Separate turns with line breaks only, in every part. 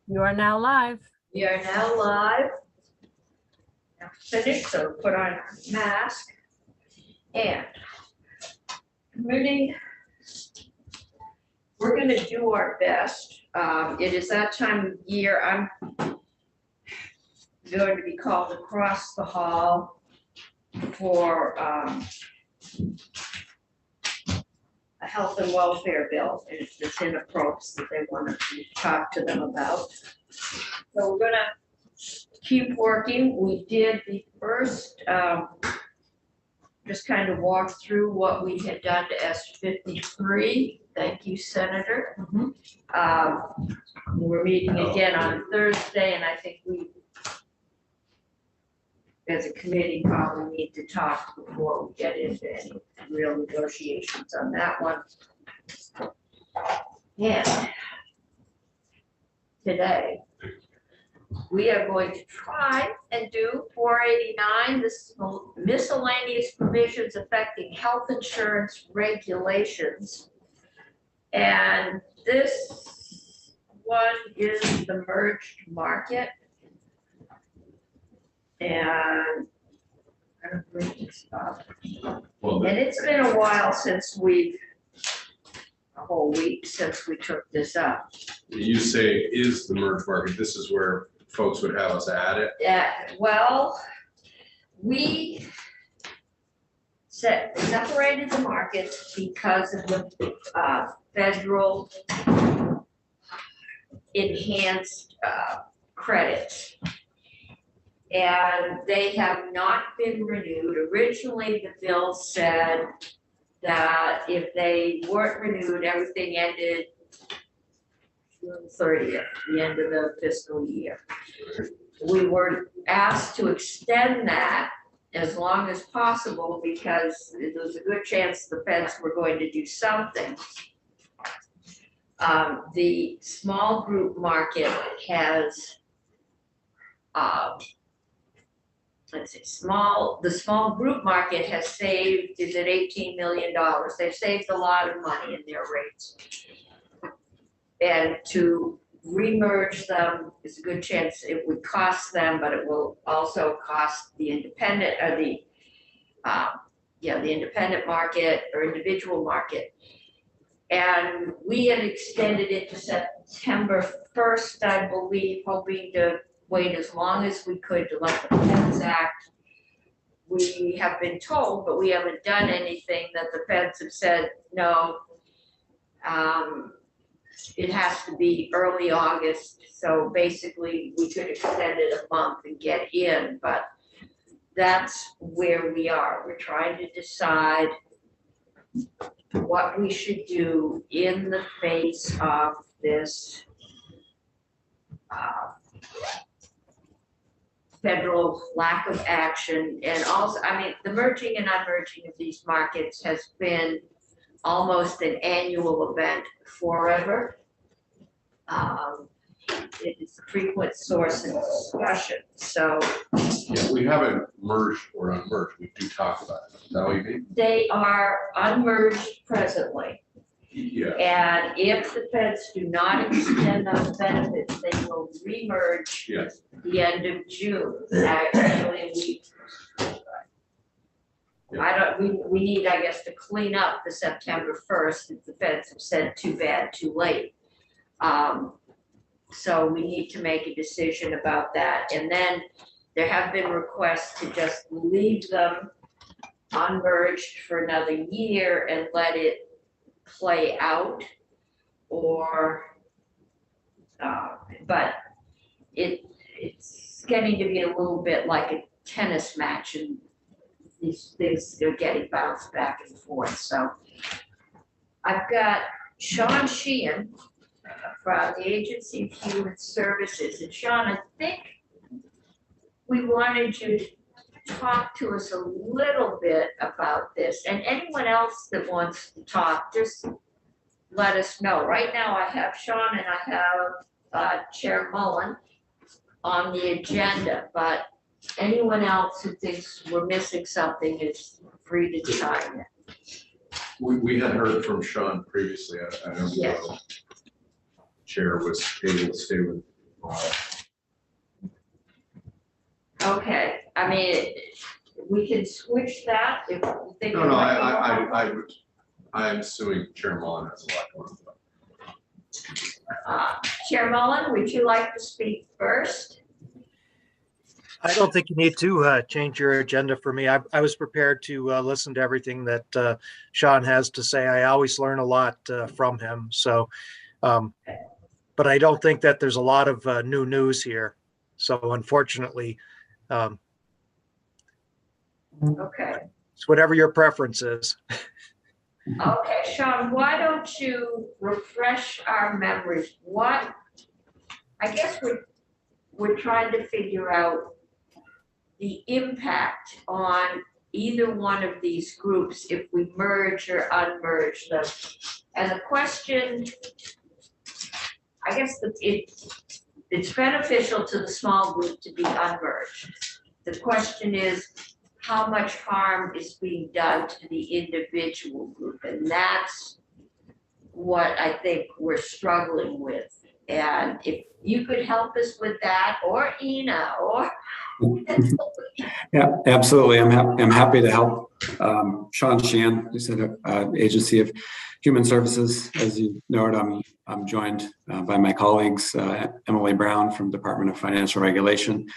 You are now live.
We are now live. Now finished, so put on our mask. And committee, we're gonna do our best. It is that time of year. I'm going to be called across the hall for a health and welfare bill. It's in a PROPS that they want to talk to them about. So we're gonna keep working. We did the first, just kind of walk through what we had done to S53. Thank you, Senator. We're meeting again on Thursday, and I think we, as a committee, probably need to talk before we get into any real negotiations on that one. And today, we are going to try and do 489, this miscellaneous provisions affecting health insurance regulations. And this one is the merged market. And I'm gonna bring this up. And it's been a while since a whole week since we took this up.
You say is the merge market, this is where folks would have us add it?
Yeah, well, we separated the markets because of the federal enhanced credits. And they have not been renewed. Originally, the bill said that if they weren't renewed, everything ended June 30th, the end of the fiscal year. We were asked to extend that as long as possible because there was a good chance the feds were going to do something. The small group market has, the small group market has saved, is it $18 million? They've saved a lot of money in their rates. And to remerge them is a good chance it would cost them, but it will also cost the independent, or the independent market or individual market. And we had extended it to September 1st, I believe, hoping to wait as long as we could to let the feds act. We have been told, but we haven't done anything, that the feds have said, no, it has to be early August. So basically we could extend it a month and get in, but that's where we are. We're trying to decide what we should do in the face of this federal lack of action. And also, I mean, the merging and unmerging of these markets has been almost an annual event forever. It is a frequent source of discussion. So
Yeah, we haven't merged or unmerged, we do talk about it. Is that what you mean?
they are unmerged presently.
Yeah,
And if the feds do not extend those benefits, they will remerge
yes.
the end of June. Actually, we need, I guess, to clean up the September 1st, if the feds have said too bad, too late. So we need to make a decision about that. And then there have been requests to just leave them unmerged for another year and let it play out, or but it's getting to be a little bit like a tennis match, and these things are getting bounced back and forth. So I've got Sean Sheehan from the Agency of Human Services. And Sean, I think we wanted you to talk to us a little bit about this. And anyone else that wants to talk, just let us know. Right now I have Sean and I have Chair Mullen on the agenda, but anyone else who thinks we're missing something is free to chime in.
We had heard from Sean previously, I don't know.
Yes.
Chair was able to stay with
Okay, I mean, we can switch that if you think.
No,
it
no,
might be
I'm assuming Chair Mullen has a lot going on.
Chair Mullen, would you like to speak first?
I don't think you need to change your agenda for me. I was prepared to listen to everything that Sean has to say. I always learn a lot from him. So, but I don't think that there's a lot of new news here. So unfortunately,
Okay,
it's whatever your preference is.
okay, Sean, why don't you refresh our memories? What, I guess we're trying to figure out the impact on either one of these groups if we merge or unmerge them. And the question, I guess it's beneficial to the small group to be unmerged. The question is, how much harm is being done to the individual group? And that's what I think we're struggling with. And if you could help us with that, or Ina, or
Yeah, absolutely. I'm happy to help. Sean Sheehan, who's at Agency of Human Services. As you know, I'm joined by my colleagues, Emily Brown from Department of Financial Regulation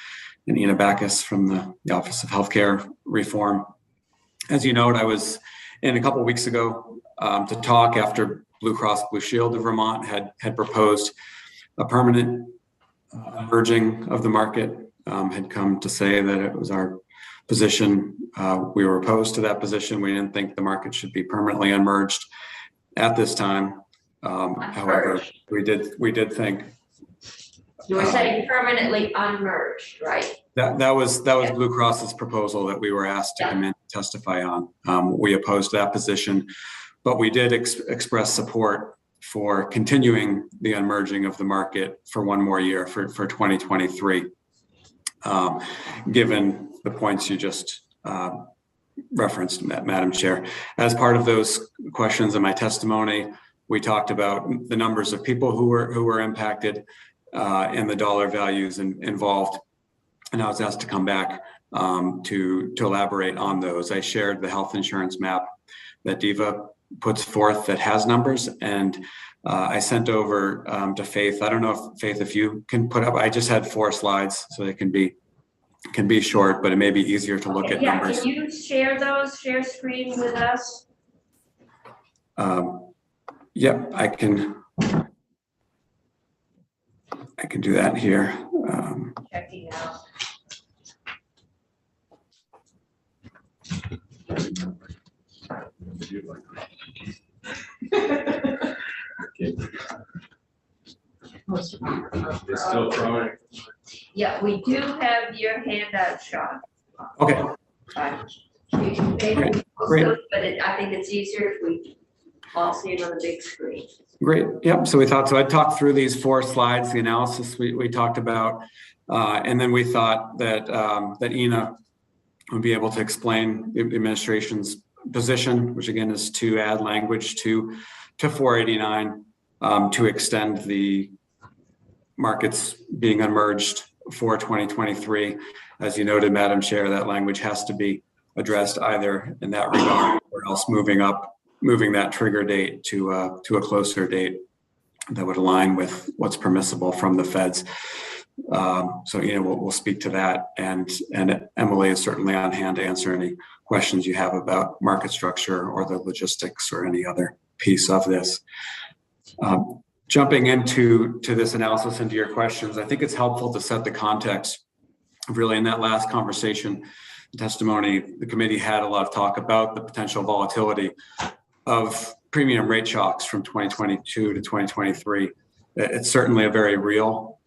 and Ina Backus from the Office of Healthcare Reform. As you know, I was in a couple of weeks ago to talk after Blue Cross Blue Shield of Vermont had proposed a permanent merging of the market. Had come to say that it was our position. We were opposed to that position. We didn't think the market should be permanently unmerged at this time. However, we did think
you were saying permanently unmerged, right?
that was Blue Cross's proposal that we were asked to come in and testify on. We opposed that position, but we did express support for continuing the unmerging of the market for one more year for 2023. Given the points you just referenced, Madam Chair. As part of those questions in my testimony, we talked about the numbers of people who were impacted and the dollar values involved. And I was asked to come back to elaborate on those. I shared the health insurance map that DVHA puts forth that has numbers, and I sent over to Faith. I don't know if you can put up. I just had 4 slides, so it can be short, but it may be easier to look at numbers.
Can you share screen with us?
Yep, I can do that here.
Checking out.
It's still throwing.
Yeah, we do have your handout, Sean.
Okay.
You can maybe
Great.
post it, but I think it's easier if we all see it on the big screen.
Great. Yep. So I talked through these 4 slides, the analysis we talked about, and then we thought that that Ina would be able to explain the administration's position, which again is to add language to 489 to extend the markets being unmerged for 2023. As you noted, Madam Chair, that language has to be addressed either in that regard or else moving that trigger date to a closer date that would align with what's permissible from the feds. So we'll speak to that, and Emily is certainly on hand to answer any questions you have about market structure or the logistics or any other piece of this. Jumping into this analysis, into your questions, I think it's helpful to set the context. Really, in that last conversation, testimony, the committee had a lot of talk about the potential volatility of premium rate shocks from 2022 to 2023. It's certainly a very real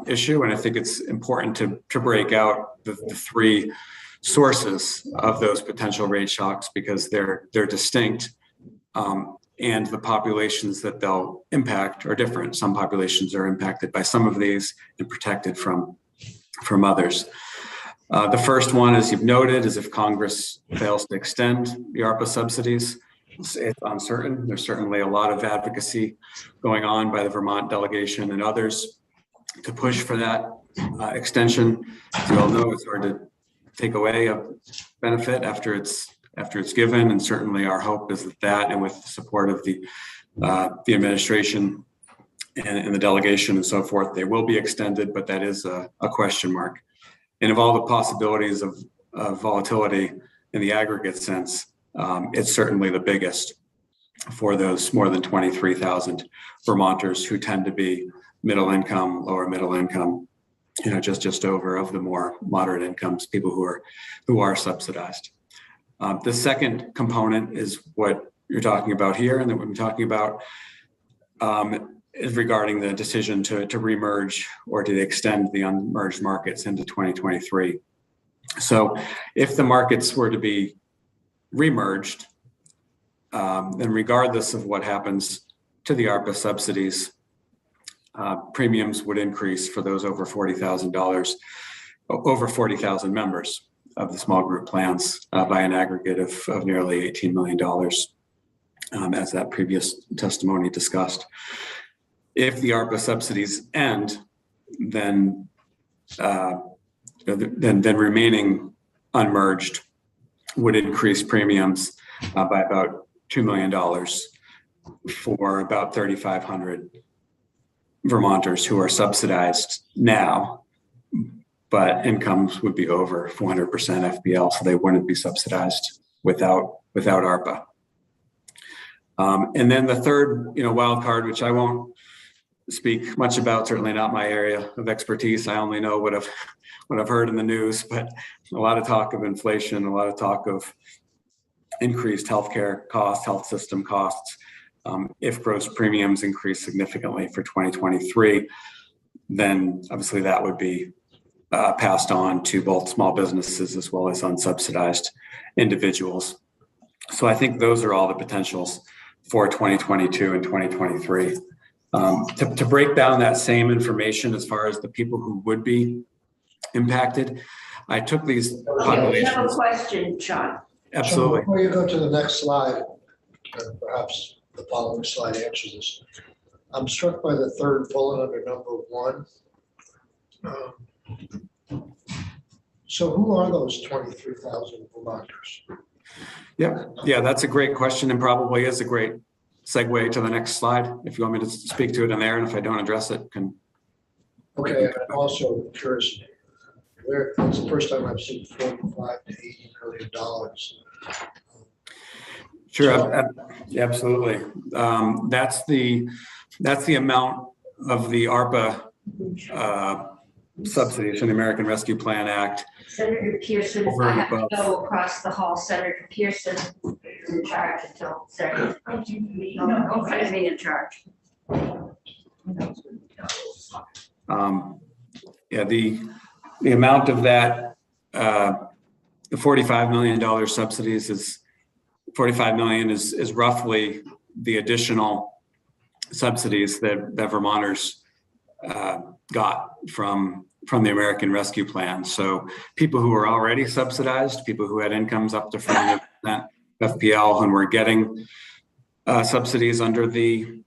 issue, and I think it's important to break out the 3 sources of those potential rate shocks because they're distinct. And the populations that they'll impact are different. Some populations are impacted by some of these and protected from others. The first one, as you've noted, is if Congress fails to extend the ARPA subsidies. It's uncertain. There's certainly a lot of advocacy going on by the Vermont delegation and others push for that extension. As you all know, it's hard to take away a benefit after it's given, and certainly our hope is that and with the support of the administration and the delegation and so forth, they will be extended, but that is a question mark. And of all the possibilities of volatility in the aggregate sense, it's certainly the biggest for those more than 23,000 Vermonters who tend to be middle income, lower middle income, just over of the more moderate incomes, people who are subsidized. The second component is what you're talking about here, and that we're talking about is regarding the decision to remerge or to extend the unmerged markets into 2023. So if the markets were to be remerged, then regardless of what happens to the ARPA subsidies, premiums would increase for those over $40,000, over 40,000 members of the small group plans by an aggregate of nearly $18 million, as that previous testimony discussed. If the ARPA subsidies end, then remaining unmerged would increase premiums by about $2 million for about 3,500 Vermonters who are subsidized now, but incomes would be over 400% FPL, so they wouldn't be subsidized without ARPA. And then the third, wild card, which I won't speak much about, certainly not my area of expertise. I only know what I've heard in the news, but a lot of talk of inflation, a lot of talk of increased healthcare costs, health system costs. If gross premiums increase significantly for 2023, then obviously that would be passed on to both small businesses as well as unsubsidized individuals. So I think those are all the potentials for 2022 and 2023. To break down that same information as far as the people who would be impacted, I took these populations.
I have a question, Sean.
Absolutely.
So before you go to the next slide, and perhaps the following slide answers this. I'm struck by the third bullet under number 1. So who are those 23,000 Vermonters?
Yeah, that's a great question, and probably is a great segue to the next slide. If you want me to speak to it in there, and if I don't address it, can.
Okay, I'm also curious. That's the first time I've seen $45 to $80 million.
Sure, yeah, absolutely. That's the amount of the ARPA subsidies from the American Rescue Plan Act.
Senator Pearson,
Over
I
and
have to
above.
go across the hall. Senator Pearson is in charge until Senator. No, don't try to be in charge.
Yeah, the amount of that, the $45 million subsidies is, 45 million is roughly the additional subsidies that Vermonters got from the American Rescue Plan. So people who were already subsidized, people who had incomes up to 400% FPL and were getting subsidies under the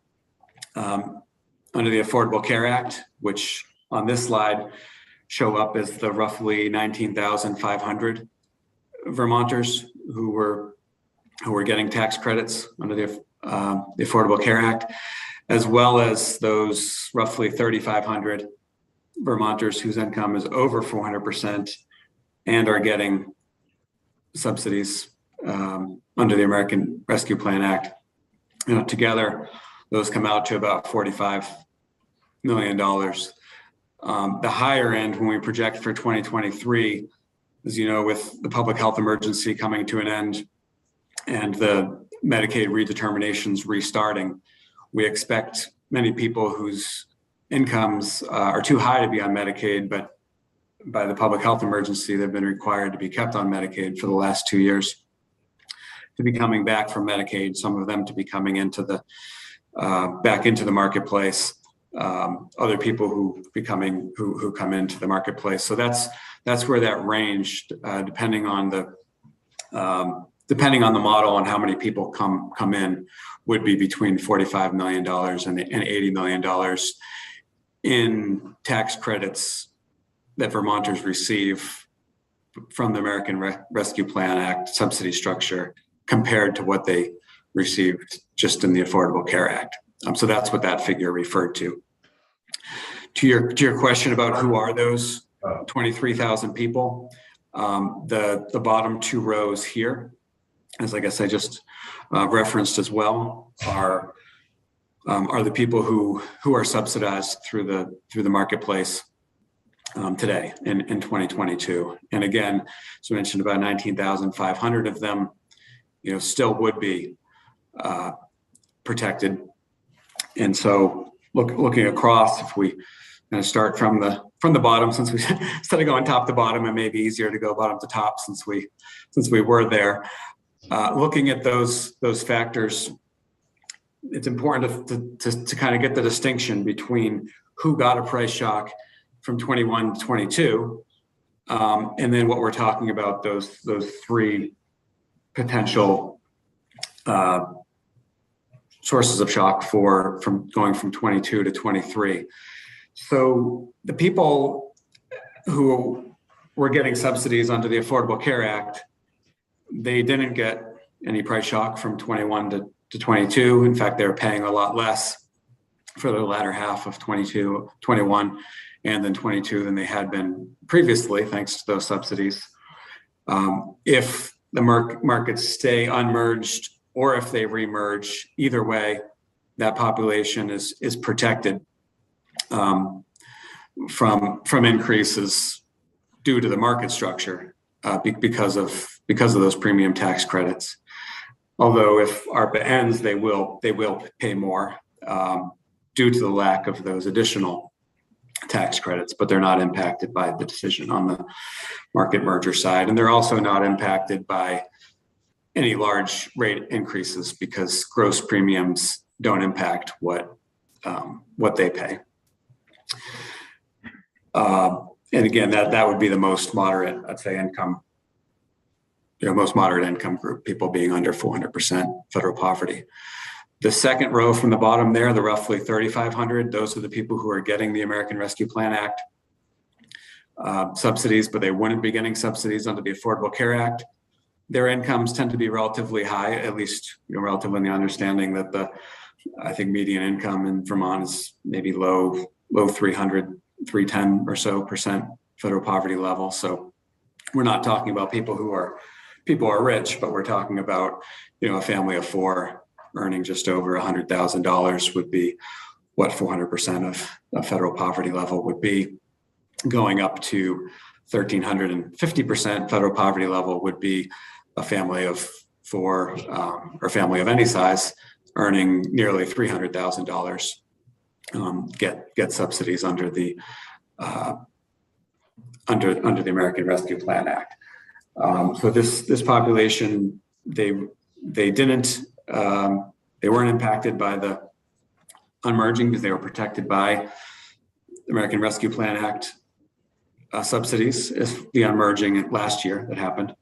Affordable Care Act, which on this slide show up as the roughly 19,500 Vermonters who were getting tax credits under the Affordable Care Act, as well as those roughly 3,500 Vermonters whose income is over 400% and are getting subsidies under the American Rescue Plan Act. Together, those come out to about $45 million. The higher end, when we project for 2023, as you know, with the public health emergency coming to an end and the Medicaid redeterminations restarting, we expect many people whose incomes are too high to be on Medicaid, but by the public health emergency, they've been required to be kept on Medicaid for the last 2 years, to be coming back from Medicaid, some of them to be coming into the back into the marketplace, other people who come into the marketplace. So that's where that range, depending on the model and how many people come in, would be between $45 million and $80 million in tax credits that Vermonters receive from the American Rescue Plan Act subsidy structure compared to what they received just in the Affordable Care Act. So that's what that figure referred to. To your question about who are those 23,000 people, the bottom two rows here, as I guess I just referenced as well, are the people who are subsidized through the marketplace today in 2022. And again, as I mentioned, about 19,500 of them, still would be protected. And so looking across, if we kind of start from the bottom, since we instead of going top to bottom, it may be easier to go bottom to top since we were there. Looking at those factors, it's important to kind of get the distinction between who got a price shock from 21 to 22, and then what we're talking about, those three potential sources of shock from going from 22 to 23. So the people who were getting subsidies under the Affordable Care Act, they didn't get any price shock from 21 to 22. In fact, they were paying a lot less for the latter half of 21, and then 22 than they had been previously, thanks to those subsidies. If the markets stay unmerged or if they remerge, either way, that population is protected from increases due to the market structure because of those premium tax credits. Although if ARPA ends, they will pay more due to the lack of those additional tax credits, but they're not impacted by the decision on the market merger side. And they're also not impacted by any large rate increases because gross premiums don't impact what they pay. And again, that would be the most moderate, I'd say, income, most moderate income group, people being under 400% federal poverty. The second row from the bottom there, the roughly 3,500, those are the people who are getting the American Rescue Plan Act subsidies, but they wouldn't be getting subsidies under the Affordable Care Act. Their incomes tend to be relatively high, at least relative in the understanding that I think median income in Vermont is maybe low 300, 310 or so percent federal poverty level. So we're not talking about people who are rich, but we're talking about a family of four earning just over $100,000 would be what 400% of federal poverty level would be. Going up to 1,350% federal poverty level would be a family of four or family of any size earning nearly $300,000 get subsidies under the American Rescue Plan Act. So this population, they weren't impacted by the unmerging because they were protected by the American Rescue Plan Act subsidies, is the unmerging last year that happened.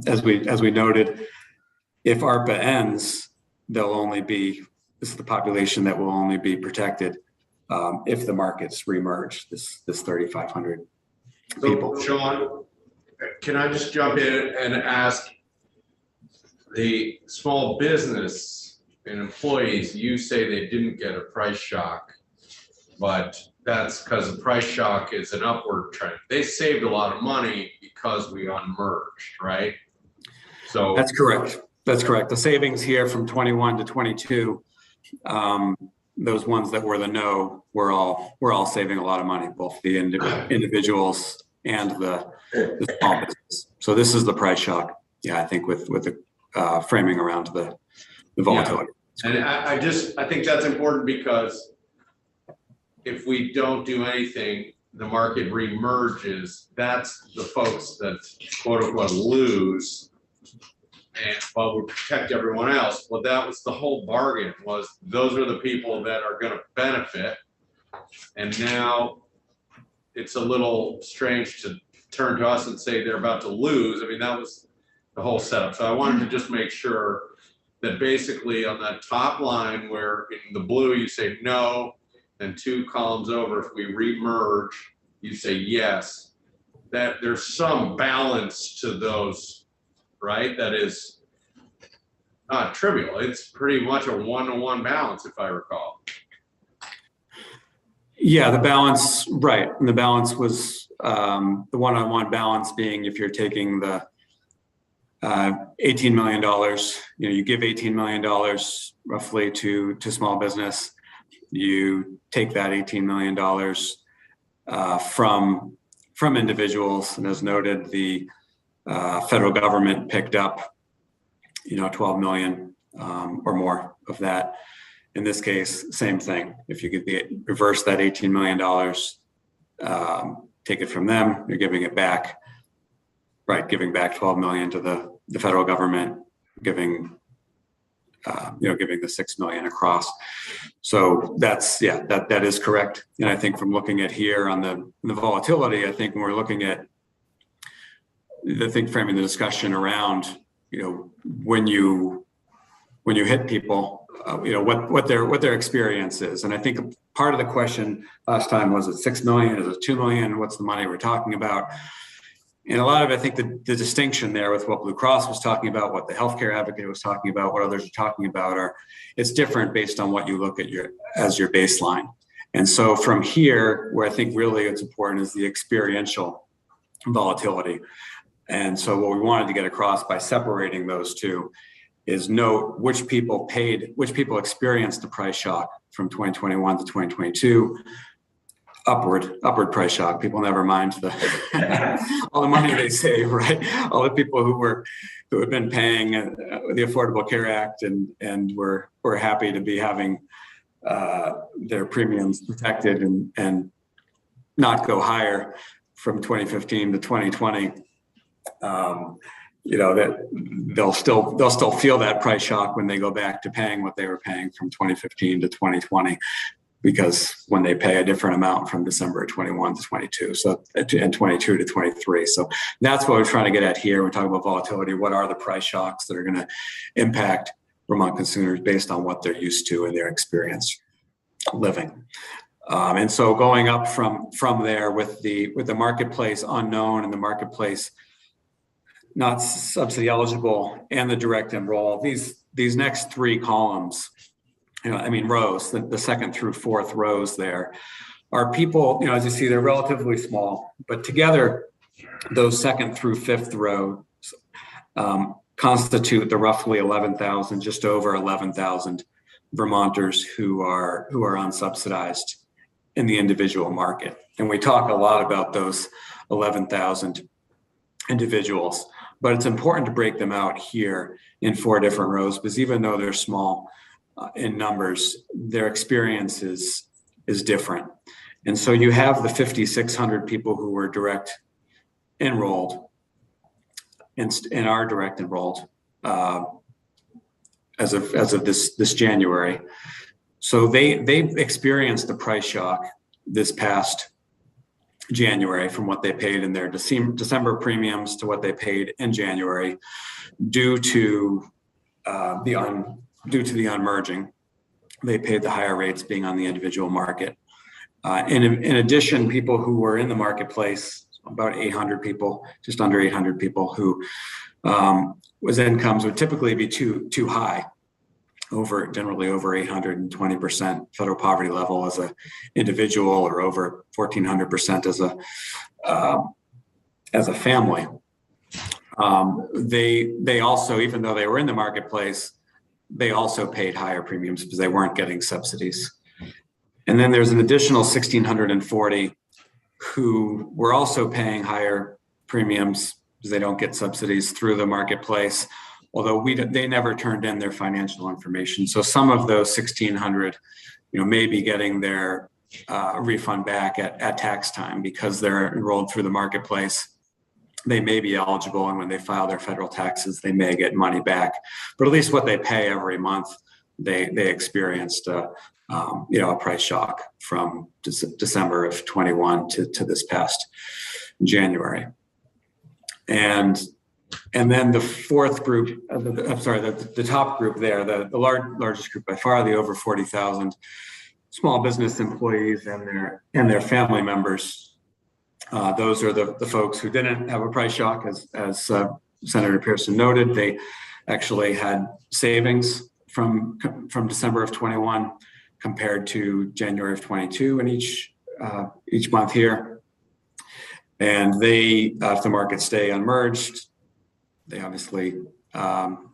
As we noted, if ARPA ends, this is the population that will only be protected if the markets remerge, this 3,500 people.
So, Sean, can I just jump in and ask the small business and employees, you say they didn't get a price shock, but that's because the price shock is an upward trend. They saved a lot of money because we unmerged, right? So
that's correct. That's correct. The savings here from 21 to 22, those ones that were the no, we're all saving a lot of money, both the individuals and the small business. So this is the price shock. Yeah, I think with the framing around the volatility.
Yeah. And I think that's important because if we don't do anything, the market remerges. That's the folks that quote unquote lose, and while we protect everyone else. Well, that was the whole bargain, was those are the people that are going to benefit. And now it's a little strange to turn to us and say they're about to lose. I mean, that was the whole setup. So I wanted to just make sure that basically on that top line where in the blue you say no, and 2 columns over, if we remerge, you say yes, that there's some balance to those, right? That is not trivial. It's pretty much a 1-to-1 balance, if I recall.
Yeah, the balance, right. And the balance was the one-on-one balance being if you're taking the $18 million, you give $18 million roughly to small business. You take that $18 million from individuals, and as noted, the federal government picked up, 12 million or more of that. In this case, same thing. If you could reverse that $18 million, take it from them, you're giving it back. Right, giving back 12 million to the federal government, giving the 6 million across. So that is correct. And I think from looking at here on the volatility, I think when we're looking at framing the discussion around, when you hit people, what their experience is. And I think part of the question last time was, it 6 million? Is it 2 million? What's the money we're talking about? And a lot of it, I think the distinction there with what Blue Cross was talking about, what the healthcare advocate was talking about, what others are talking about, it's different based on what you look at as your baseline. And so from here, where I think really it's important is the experiential volatility. And so what we wanted to get across by separating those two is note which people experienced the price shock from 2021 to 2022. Upward price shock. People never mind all the money they save, right? All the people who had been paying the Affordable Care Act and were happy to be having their premiums protected and not go higher from 2015 to 2020. That they'll still feel that price shock when they go back to paying what they were paying from 2015 to 2020. Because when they pay a different amount from December 21 to 22, and 22 to 23. So that's what we're trying to get at here. We're talking about volatility. What are the price shocks that are going to impact Vermont consumers based on what they're used to in their experience living? And so going up from there with the marketplace unknown and the marketplace not subsidy eligible and the direct enroll, these next 3 columns, rows, the second through fourth rows there are people, as you see, they're relatively small, but together those second through fifth rows constitute the roughly 11,000, just over 11,000 Vermonters who are unsubsidized in the individual market. And we talk a lot about those 11,000 individuals, but it's important to break them out here in 4 different rows, because even though they're small in numbers, their experience is different. And so you have the 5,600 people who were direct enrolled and are direct enrolled as of this January. So they've experienced the price shock this past January from what they paid in their December premiums to what they paid in January due to the unmerging. They paid the higher rates being on the individual market. In addition, people who were in the marketplace, about 800 people, just under 800 people who was incomes would typically be too high, generally over 820% federal poverty level as an individual, or over 1,400% as a family. They also, even though they were in the marketplace, they also paid higher premiums because they weren't getting subsidies. And then there's an additional 1,640 who were also paying higher premiums because they don't get subsidies through the marketplace, although they never turned in their financial information. So some of those 1,600, may be getting their refund back at tax time because they're enrolled through the marketplace. They may be eligible, and when they file their federal taxes, they may get money back. But at least what they pay every month, they experienced a price shock from December of 21 to this past January. And then the fourth group, the top group there, the largest group by far, the over 40,000, small business employees and their family members. Those are the folks who didn't have a price shock, as Senator Pearson noted. They actually had savings from December of 21 compared to January of 22 in each month here. And they, if the markets stay unmerged, they obviously don't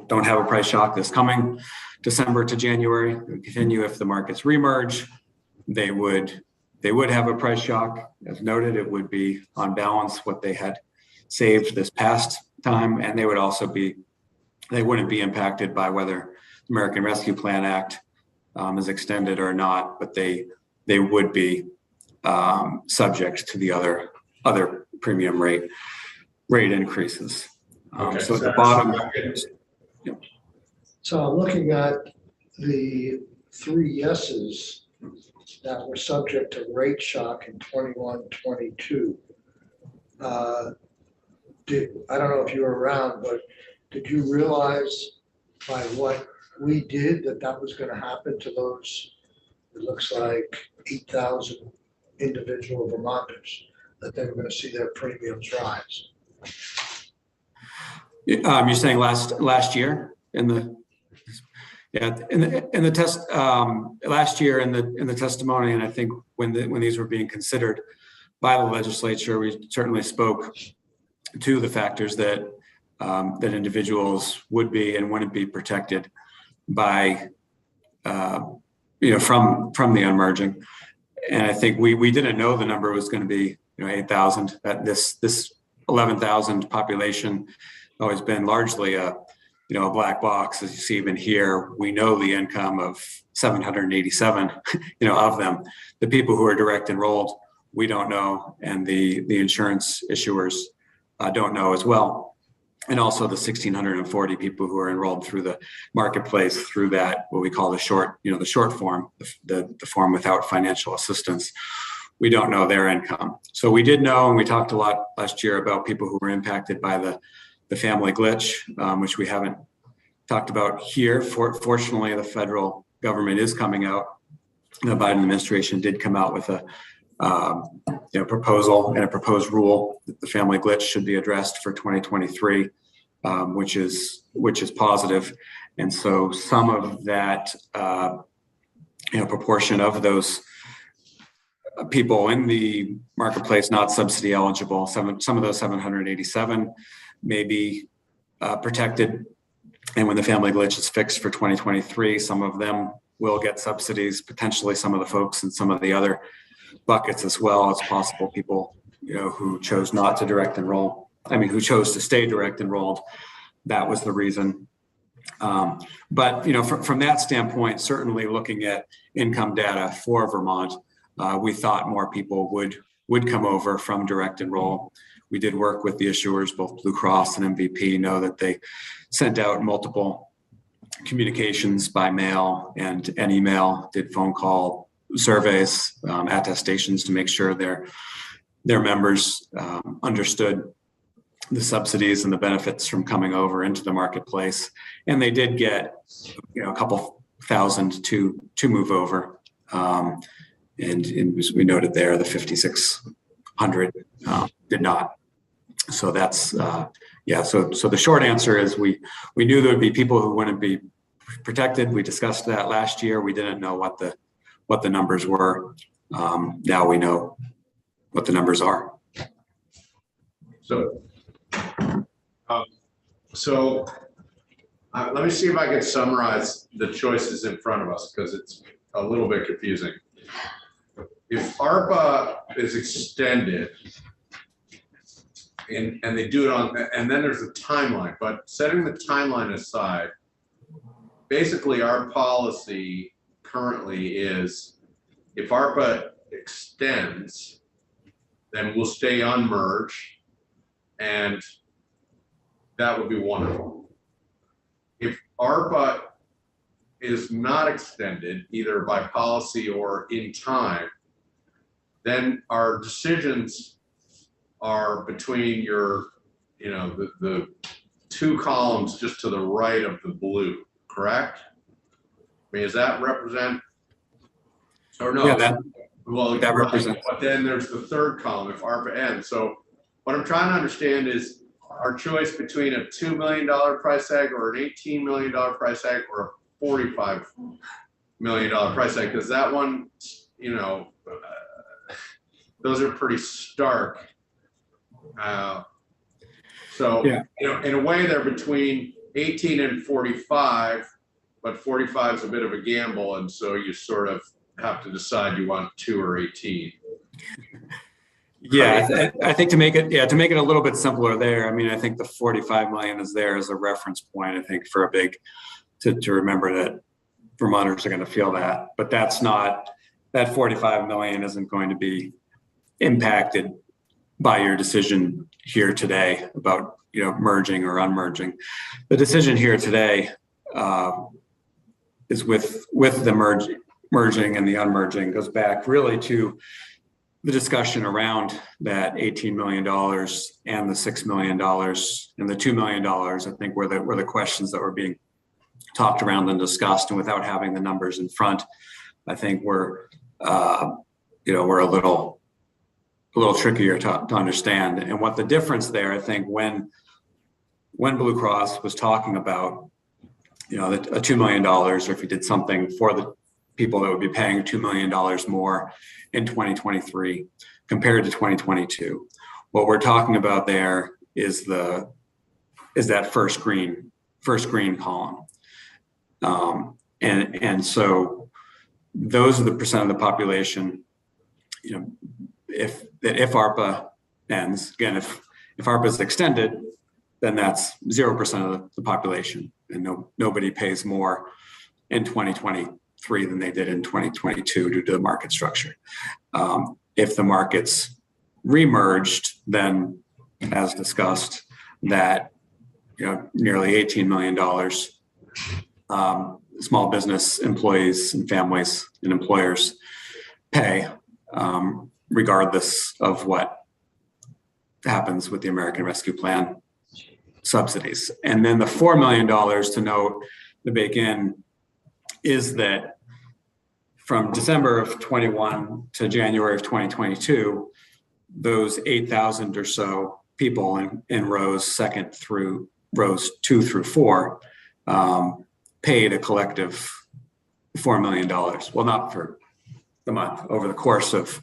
have a price shock this coming December to January. They would continue. If the markets remerge, they would have a price shock. As noted, it would be on balance what they had saved this past time, and they wouldn't be impacted by whether the American Rescue Plan Act is extended or not, but they would be subject to the other premium rate increases. So at the bottom.
So I'm looking at the 3 yeses that were subject to rate shock in 21, 22. I don't know if you were around, but did you realize by what we did that was going to happen to those, it looks like 8,000 individual Vermonters, that they were going to see their premiums rise?
You're saying last year in the test last year in the testimony, and I think when these were being considered by the legislature, we certainly spoke to the factors that individuals would be and wouldn't be protected by from the unmerging. And I think we didn't know the number was going to be 8,000. That this 11,000 population always been largely a black box. As you see even here, we know the income of 787 of them. The people who are direct enrolled, we don't know, and the insurance issuers don't know as well. And also the 1,640 people who are enrolled through the marketplace through that, what we call the short form, the form without financial assistance. We don't know their income. So we did know, and we talked a lot last year about people who were impacted by the family glitch, which we haven't talked about here. Fortunately, the federal government is coming out. The Biden administration did come out with a proposal and a proposed rule that the family glitch should be addressed for 2023, which is positive. And so some of that proportion of those people in the marketplace not subsidy eligible, some of those 787 may be protected. And when the family glitch is fixed for 2023, some of them will get subsidies, potentially some of the folks in some of the other buckets as well. It's possible people, who chose not to direct enroll, who chose to stay direct enrolled, that was the reason. But from that standpoint, certainly looking at income data for Vermont, we thought more people would come over from direct enroll. We did work with the issuers, both Blue Cross and MVP, know that they sent out multiple communications by mail and email, did phone call surveys, attestations to make sure their members understood the subsidies and the benefits from coming over into the marketplace. And they did get a couple thousand to move over. And as we noted there, the 5,600 did not. So that's so the short answer is we knew there would be people who wouldn't be protected. We discussed that last year. We didn't know what the numbers were. Now we know what the numbers are.
So let me see if I can summarize the choices in front of us, because it's a little bit confusing. If ARPA is extended and they do it and then there's a timeline, but setting the timeline aside, basically our policy currently is if ARPA extends, then we'll stay unmerged, and that would be wonderful. If ARPA is not extended, either by policy or in time, then our decisions are between the 2 columns just to the right of the blue, correct? Does that represent Or no.
Yeah, that,
Well,
that
right,
represents-
but then there's the third column, if ARPA ends. So what I'm trying to understand is our choice between a $2 million price tag or an $18 million price tag or a $45 million price tag, because that one, you know, those are pretty stark. So,
Yeah.
you know, in a way, they're between 18 and 45, but 45 is a bit of a gamble, and so you sort of have to decide you want 2 or 18.
Yeah, I think to make it a little bit simpler there, I mean, I think the 45 million is there as a reference point, I think, for a big, to remember that Vermonters are going to feel that, but that's not, that 45 million isn't going to be impacted by your decision here today about, you know, merging or unmerging. The decision here today is with the merging and the unmerging goes back really to the discussion around that $18 million and the $6 million and the $2 million, I think were the questions that were being talked around and discussed. And without having the numbers in front, I think we're a little trickier to understand. And what the difference there, I think, when Blue Cross was talking about, you know, a $2 million, or if you did something for the people that would be paying $2 million more in 2023 compared to 2022, what we're talking about there is that first green column. And so those are the percent of the population, you know, if ARPA ends, again, if ARPA is extended, then that's 0% of the population, and nobody pays more in 2023 than they did in 2022 due to the market structure. If the markets remerged, then as discussed, that, you know, nearly $18 million small business employees and families and employers pay, regardless of what happens with the American Rescue Plan subsidies. And then the $4 million to note, to bake in, is that from December of 21 to January of 2022, those 8,000 or so people in rows 2 through 4 paid a collective $4 million. Well, not for the month. Over the course of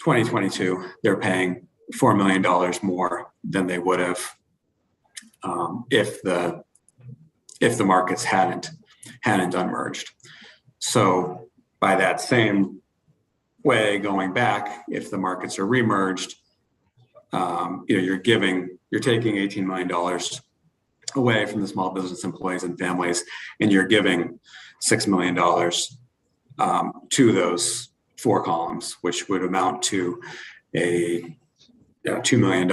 2022, they're paying $4 million more than they would have if the markets hadn't unmerged. So by that same way, going back, if the markets are remerged, you're taking $18 million away from the small business employees and families, and you're giving $6 million to those 4 columns, which would amount to a $2 million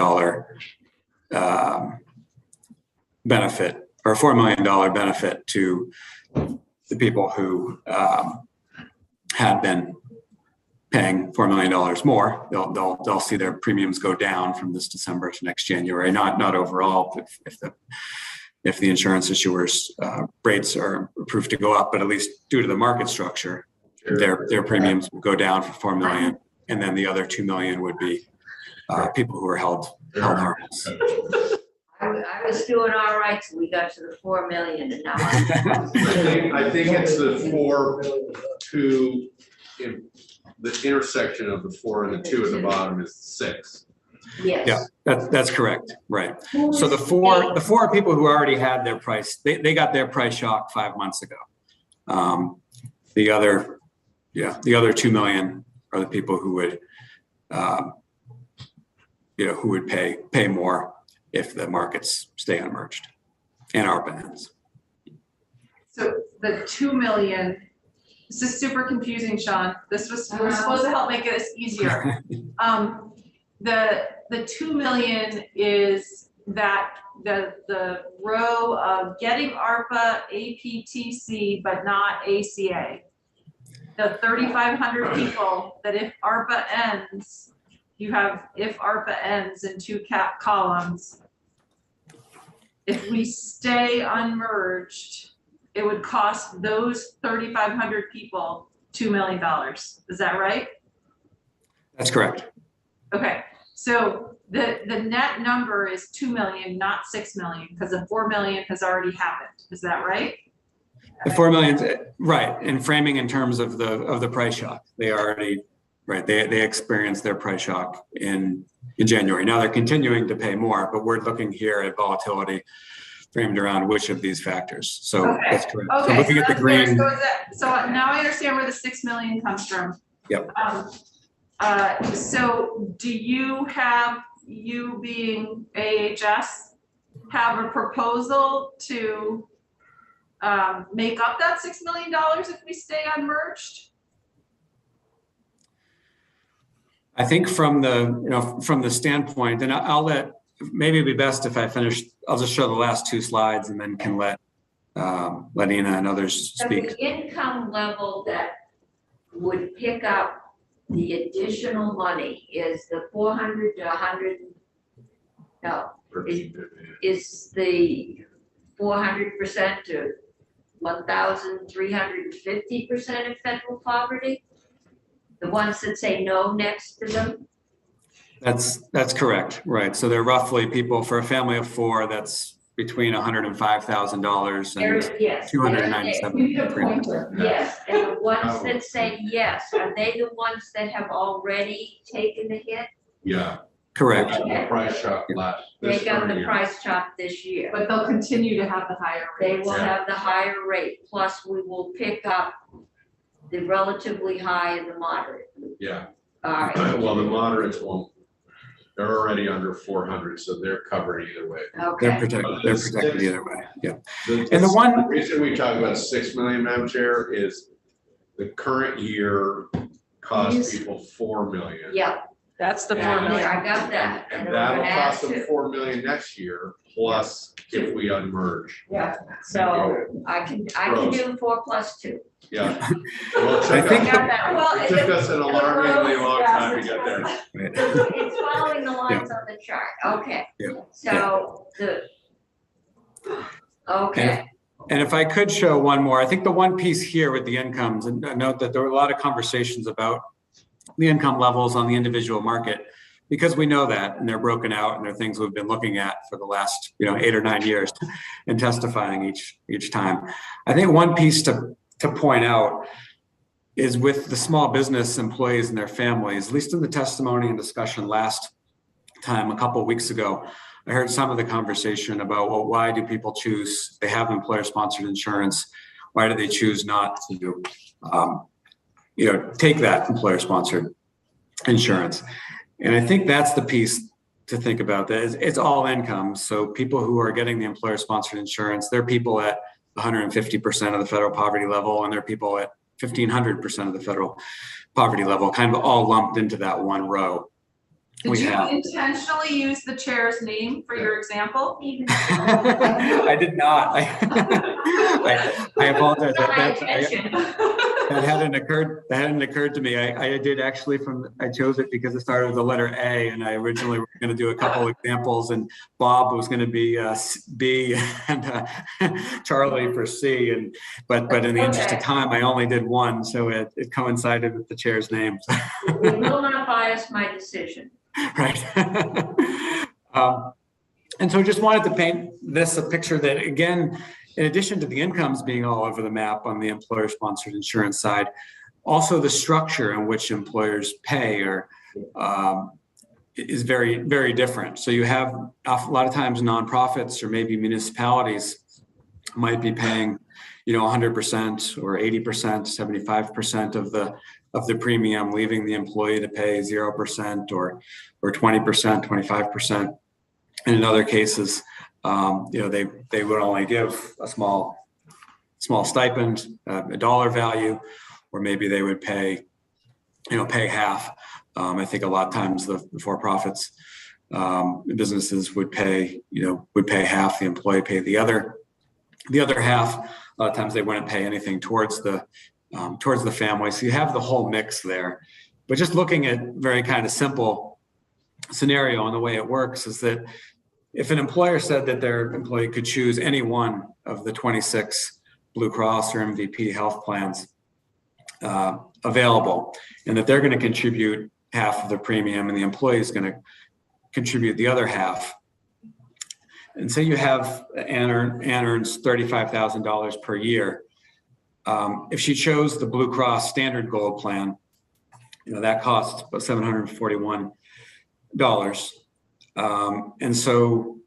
benefit, or a $4 million benefit to the people who had been paying $4 million more. They'll see their premiums go down from this December to next January. Not overall, if the insurance issuers' rates are approved to go up, but at least due to the market structure, their premiums will go down for $4 million, and then the other $2 million would be people who are held harmless.
I was doing all right till we got to the 4 million, and now
I think it's the 4 to the intersection of the 4 and the 2 at the bottom is 6.
yes.
Yeah, that's correct. Right. So the four people who already had their price, they got their price shock 5 months ago. The other 2 million are the people who would pay more if the markets stay unmerged and ARPA ends.
So the 2 million, this is super confusing, Sean. This was supposed to help make this easier. The 2 million is that the row of getting ARPA, APTC, but not ACA. The 3,500 people that if ARPA ends, you have if ARPA ends in 2 columns. If we stay unmerged, it would cost those 3,500 people $2 million. Is that right?
That's correct.
Okay, so the net number is 2 million, not 6 million, because the 4 million has already happened. Is that right?
The 4 million, right, and framing in terms of the price shock, they already, right, they experienced their price shock in January. Now they're continuing to pay more, but we're looking here at volatility framed around which of these factors. So
Okay.
that's correct. So
Okay,
looking
so
at the
that's fair.
green.
So now I understand where the 6 million comes from.
Yep.
So do you have, you being AHS, have a proposal to make up that $6 million if we stay unmerged?
I think from the standpoint, and I'll let, maybe it'd be best if I finish, I'll just show the last 2 slides and then can let Ina and others
So
speak.
the income level that would pick up the additional money is the 400 to 100, no, is the 400% to 1,350% of federal poverty? The ones that say no next to them?
That's correct, right. So they're roughly people, for a family of 4, that's between $105,000 and
Yes.
$297,300.
Yes, and the ones that say yes, are they the ones that have already taken the hit?
Yeah.
Correct.
The price shock last.
They got
current
the
year.
price chop this year.
But they'll continue to have the higher
They
rates.
will have the higher rate, plus we will pick up the relatively high and the moderate.
Yeah.
All right.
Well, the moderates won't, they're already under 400, so they're covered either way.
They're
Okay,
protected either way, yeah.
The
And the one-
reason we talk about 6 million, Madam Chair, is the current year cost
Yes.
people 4 million.
yeah,
That's the
Yeah.
4
I
million.
got that. And
And
we're
that'll
gonna add
cost them
two.
4 million next year, plus if we unmerge.
Yeah, so I can do 4 plus 2.
Yeah. Well,
I think-
Well,
it took us an alarmingly long time to get there.
It's following the lines on the chart, okay.
Yeah.
So okay,
And if I could show one more, I think the one piece here with the incomes, and note that there were a lot of conversations about the income levels on the individual market, because we know that, and they're broken out, and they're things we've been looking at for the last 8 or 9 years and testifying each time. I think one piece to point out is with the small business employees and their families, at least in the testimony and discussion last time, a couple of weeks ago, I heard some of the conversation about, well, why do people choose, they have employer-sponsored insurance, why do they choose not to, take that employer-sponsored insurance? And I think that's the piece to think about, that it's all income. So people who are getting the employer-sponsored insurance, they're people at 150% of the federal poverty level, and they're people at 1,500% of the federal poverty level, kind of all lumped into that one row.
Did you intentionally use the chair's name for your example?
I did not. I apologize. That hadn't occurred to me. I did actually I chose it because it started with the letter A, and I originally were going to do a couple examples, and Bob was going to be B and Charlie for C, but in the interest of time, I only did one, so it coincided with the chair's name.
we will not bias my decision.
Right. And so just wanted to paint a picture that, again, in addition to the incomes being all over the map on the employer-sponsored insurance side, also the structure in which employers pay is very, very different. So you have a lot of times nonprofits or maybe municipalities might be paying, 100% or 80%, 75% of the premium, leaving the employee to pay 0% or 20%, 25%. And in other cases, they would only give a small stipend, a dollar value, or maybe they would pay half. I think a lot of times the for-profits, businesses would pay half, the employee pay the other half. A lot of times they wouldn't pay anything towards the family. So you have the whole mix there. But just looking at very kind of simple scenario and the way it works is that if an employer said that their employee could choose any one of the 26 Blue Cross or MVP health plans, available, and that they're going to contribute half of the premium and the employee is going to contribute the other half. And say you have Ann earns $35,000 per year. If she chose the Blue Cross Standard Gold plan, that costs about $741. And so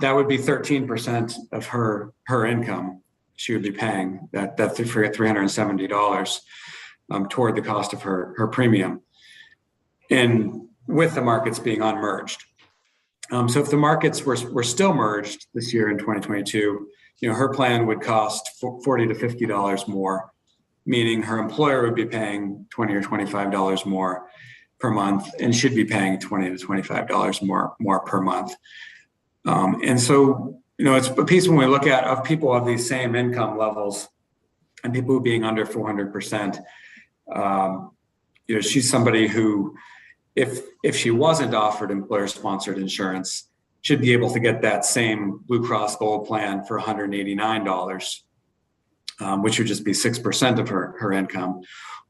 that would be 13% of her income. She would be paying that for $370 toward the cost of her premium, and with the markets being unmerged. So if the markets were still merged this year in 2022, her plan would cost $40 to $50 more, meaning her employer would be paying $20 or $25 more per month and should be paying $20 to $25 more per month. And so, it's a piece when we look at of people of these same income levels and people being under 400%. She's somebody who, if she wasn't offered employer-sponsored insurance, should be able to get that same Blue Cross Gold plan for $189, which would just be 6% of her income.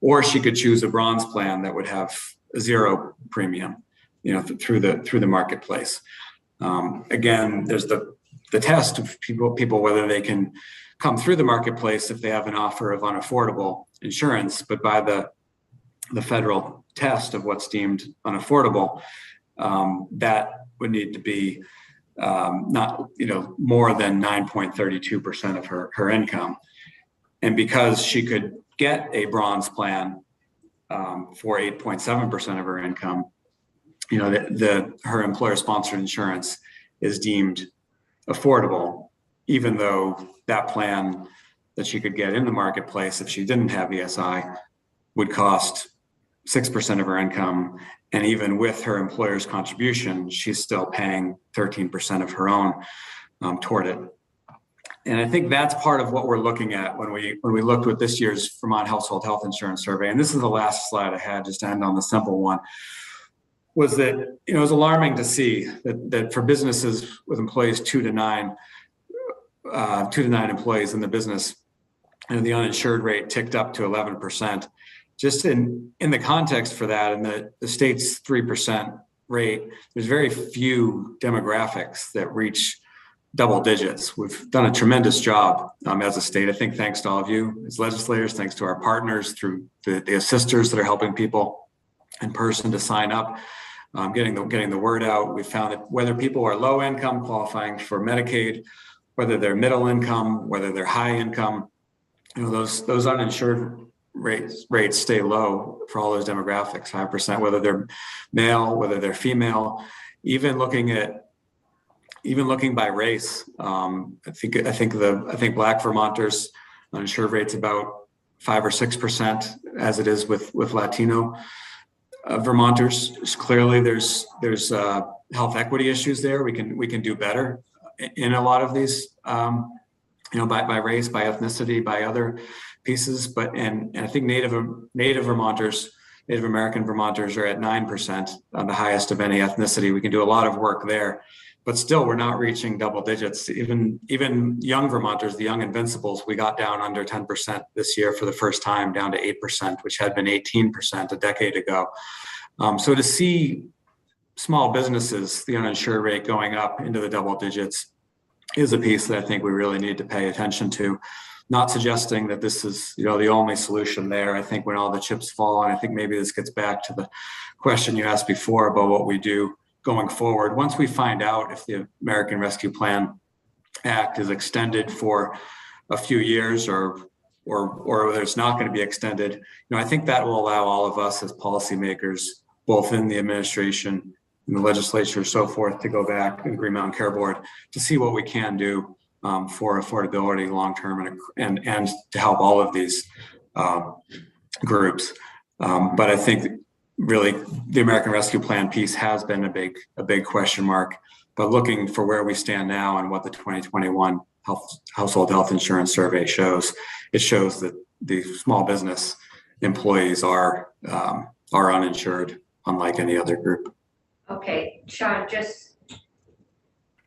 Or she could choose a bronze plan that would have a zero premium, through the marketplace. Again, there's the test of people whether they can come through the marketplace if they have an offer of unaffordable insurance, but by the federal test of what's deemed unaffordable, that would need to be not more than 9.32% of her income. And because she could get a bronze plan for 8.7% of her income, her employer-sponsored insurance is deemed affordable, even though that plan that she could get in the marketplace if she didn't have ESI would cost 6% of her income. And even with her employer's contribution, she's still paying 13% of her own toward it. And I think that's part of what we're looking at when we looked with this year's Vermont Household Health Insurance Survey. And this is the last slide I had, just to end on the simple one, was that it was alarming to see that for businesses with employees 2 to 9 employees in the business, the uninsured rate ticked up to 11%. Just in the context for that, and the state's 3% rate, there's very few demographics that reach double digits. We've done a tremendous job as a state. I think thanks to all of you as legislators, thanks to our partners through the assisters that are helping people in person to sign up, getting the word out. We found that whether people are low income qualifying for Medicaid, whether they're middle income, whether they're high income, those uninsured rates stay low for all those demographics, 5%, whether they're male, whether they're female, even looking by race. I think Black Vermonters uninsured rates about 5 or 6%, as it is with Latino Vermonters. Clearly, there's health equity issues there. We can do better in a lot of these, by race, by ethnicity, by other pieces. But and I think Native American Vermonters are at 9%, the highest of any ethnicity. We can do a lot of work there, but still we're not reaching double digits. Even young Vermonters, the young invincibles, we got down under 10% this year for the first time, down to 8%, which had been 18% a decade ago. So to see small businesses, the uninsured rate going up into the double digits, is a piece that I think we really need to pay attention to. Not suggesting that this is the only solution there. I think when all the chips fall, and I think maybe this gets back to the question you asked before about what we do going forward. Once we find out if the American Rescue Plan Act is extended for a few years or whether it's not going to be extended, I think that will allow all of us as policymakers, both in the administration, in the legislature, so forth, to go back and Green Mountain Care Board to see what we can do for affordability long-term and to help all of these groups. But I think really the American Rescue Plan piece has been a big question mark, but looking for where we stand now and what the 2021 Household Health Insurance Survey shows, it shows that the small business employees are uninsured, unlike any other group.
Okay, Sean, just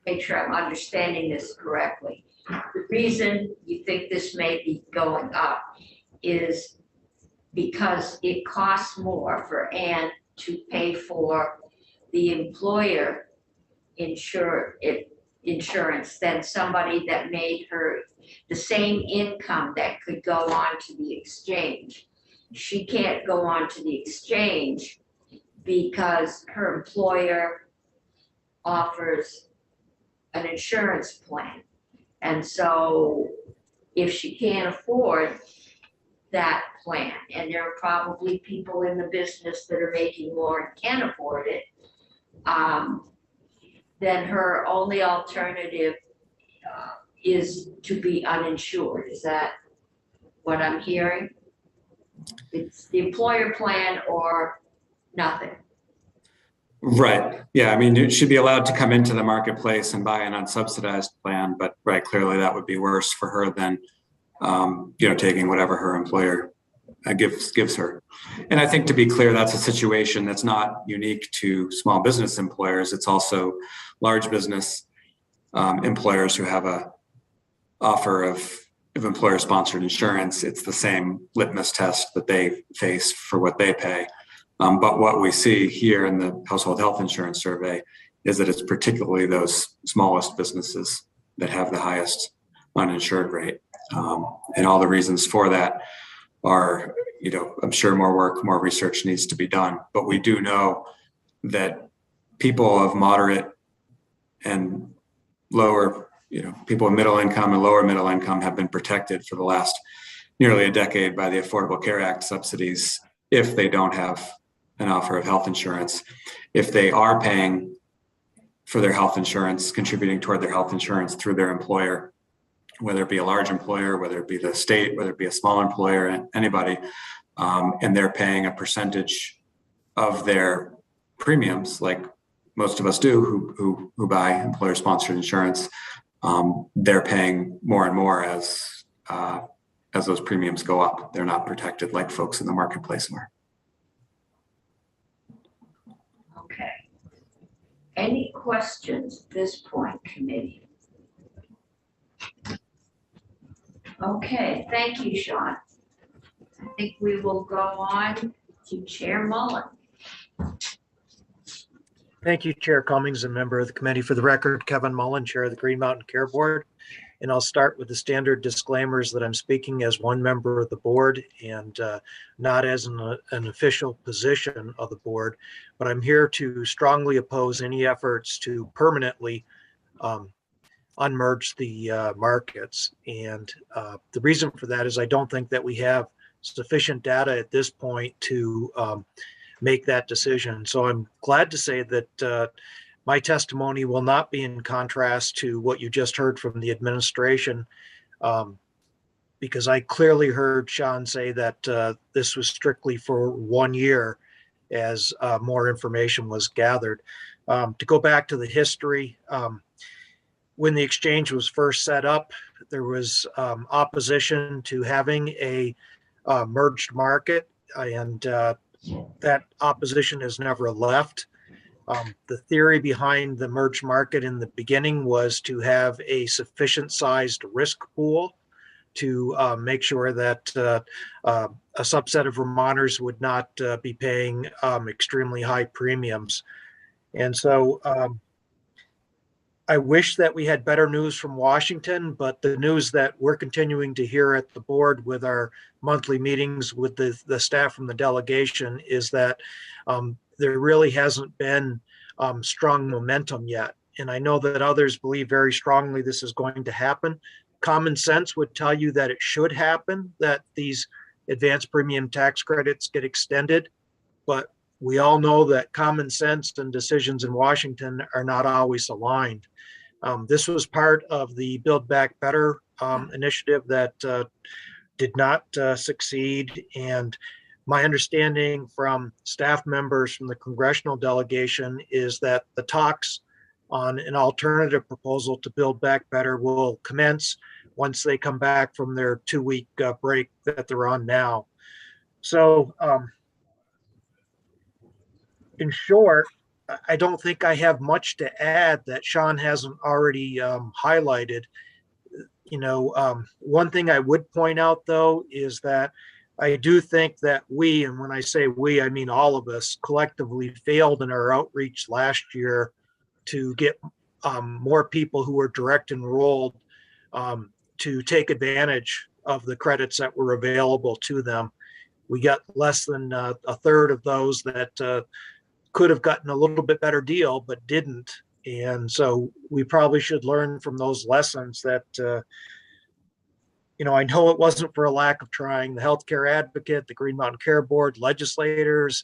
make sure I'm understanding this correctly. The reason you think this may be going up is because it costs more for Ann to pay for the employer insurance than somebody that made her the same income that could go on to the exchange. She can't go on to the exchange because her employer offers an insurance plan. And so if she can't afford that plan, and there are probably people in the business that are making more and can't afford it, then her only alternative is to be uninsured. Is that what I'm hearing? It's the employer plan or nothing.
Right. Yeah. I mean, it should be allowed to come into the marketplace and buy an unsubsidized plan, but right, clearly that would be worse for her than, taking whatever her employer gives her. And I think, to be clear, that's a situation that's not unique to small business employers. It's also large business employers who have a offer of employer-sponsored insurance. It's the same litmus test that they face for what they pay. But what we see here in the household health insurance survey is that it's particularly those smallest businesses that have the highest uninsured rate. And all the reasons for that are, I'm sure more work, more research needs to be done. But we do know that people of moderate and lower, people with middle income and lower middle income have been protected for the last nearly a decade by the Affordable Care Act subsidies if they don't have an offer of health insurance. If they are paying for their health insurance, contributing toward their health insurance through their employer, whether it be a large employer, whether it be the state, whether it be a small employer, anybody, and they're paying a percentage of their premiums, like most of us do who buy employer-sponsored insurance, they're paying more and more as those premiums go up. They're not protected like folks in the marketplace are.
Okay. Any questions at this point, committee? Okay, thank you, Sean. I think we will go on to Chair Mullen.
Thank you, Chair Cummings, and member of the committee. For the record, Kevin Mullen, Chair of the Green Mountain Care Board. And I'll start with the standard disclaimers that I'm speaking as one member of the board and not as an official position of the board, but I'm here to strongly oppose any efforts to permanently unmerge the markets. And the reason for that is I don't think that we have sufficient data at this point to make that decision. So I'm glad to say that my testimony will not be in contrast to what you just heard from the administration, because I clearly heard Sean say that this was strictly for 1 year as more information was gathered. To go back to the history, when the exchange was first set up, there was opposition to having a merged market, and that opposition has never left. The theory behind the merged market in the beginning was to have a sufficient sized risk pool to make sure that a subset of Vermonters would not be paying extremely high premiums. And so I wish that we had better news from Washington, but the news that we're continuing to hear at the board with our monthly meetings with the staff from the delegation is that there really hasn't been strong momentum yet. And I know that others believe very strongly this is going to happen. Common sense would tell you that it should happen, that these advanced premium tax credits get extended, but we all know that common sense and decisions in Washington are not always aligned. This was part of the Build Back Better initiative that did not succeed. And my understanding from staff members from the congressional delegation is that the talks on an alternative proposal to Build Back Better will commence once they come back from their 2-week break that they're on now. So in short, I don't think I have much to add that Sean hasn't already highlighted. one thing I would point out though is that I do think that we, and when I say we, I mean all of us collectively failed in our outreach last year to get more people who were direct enrolled to take advantage of the credits that were available to them. We got less than a third of those that could have gotten a little bit better deal, but didn't. And so we probably should learn from those lessons that, I know it wasn't for a lack of trying. The healthcare advocate, the Green Mountain Care Board, legislators,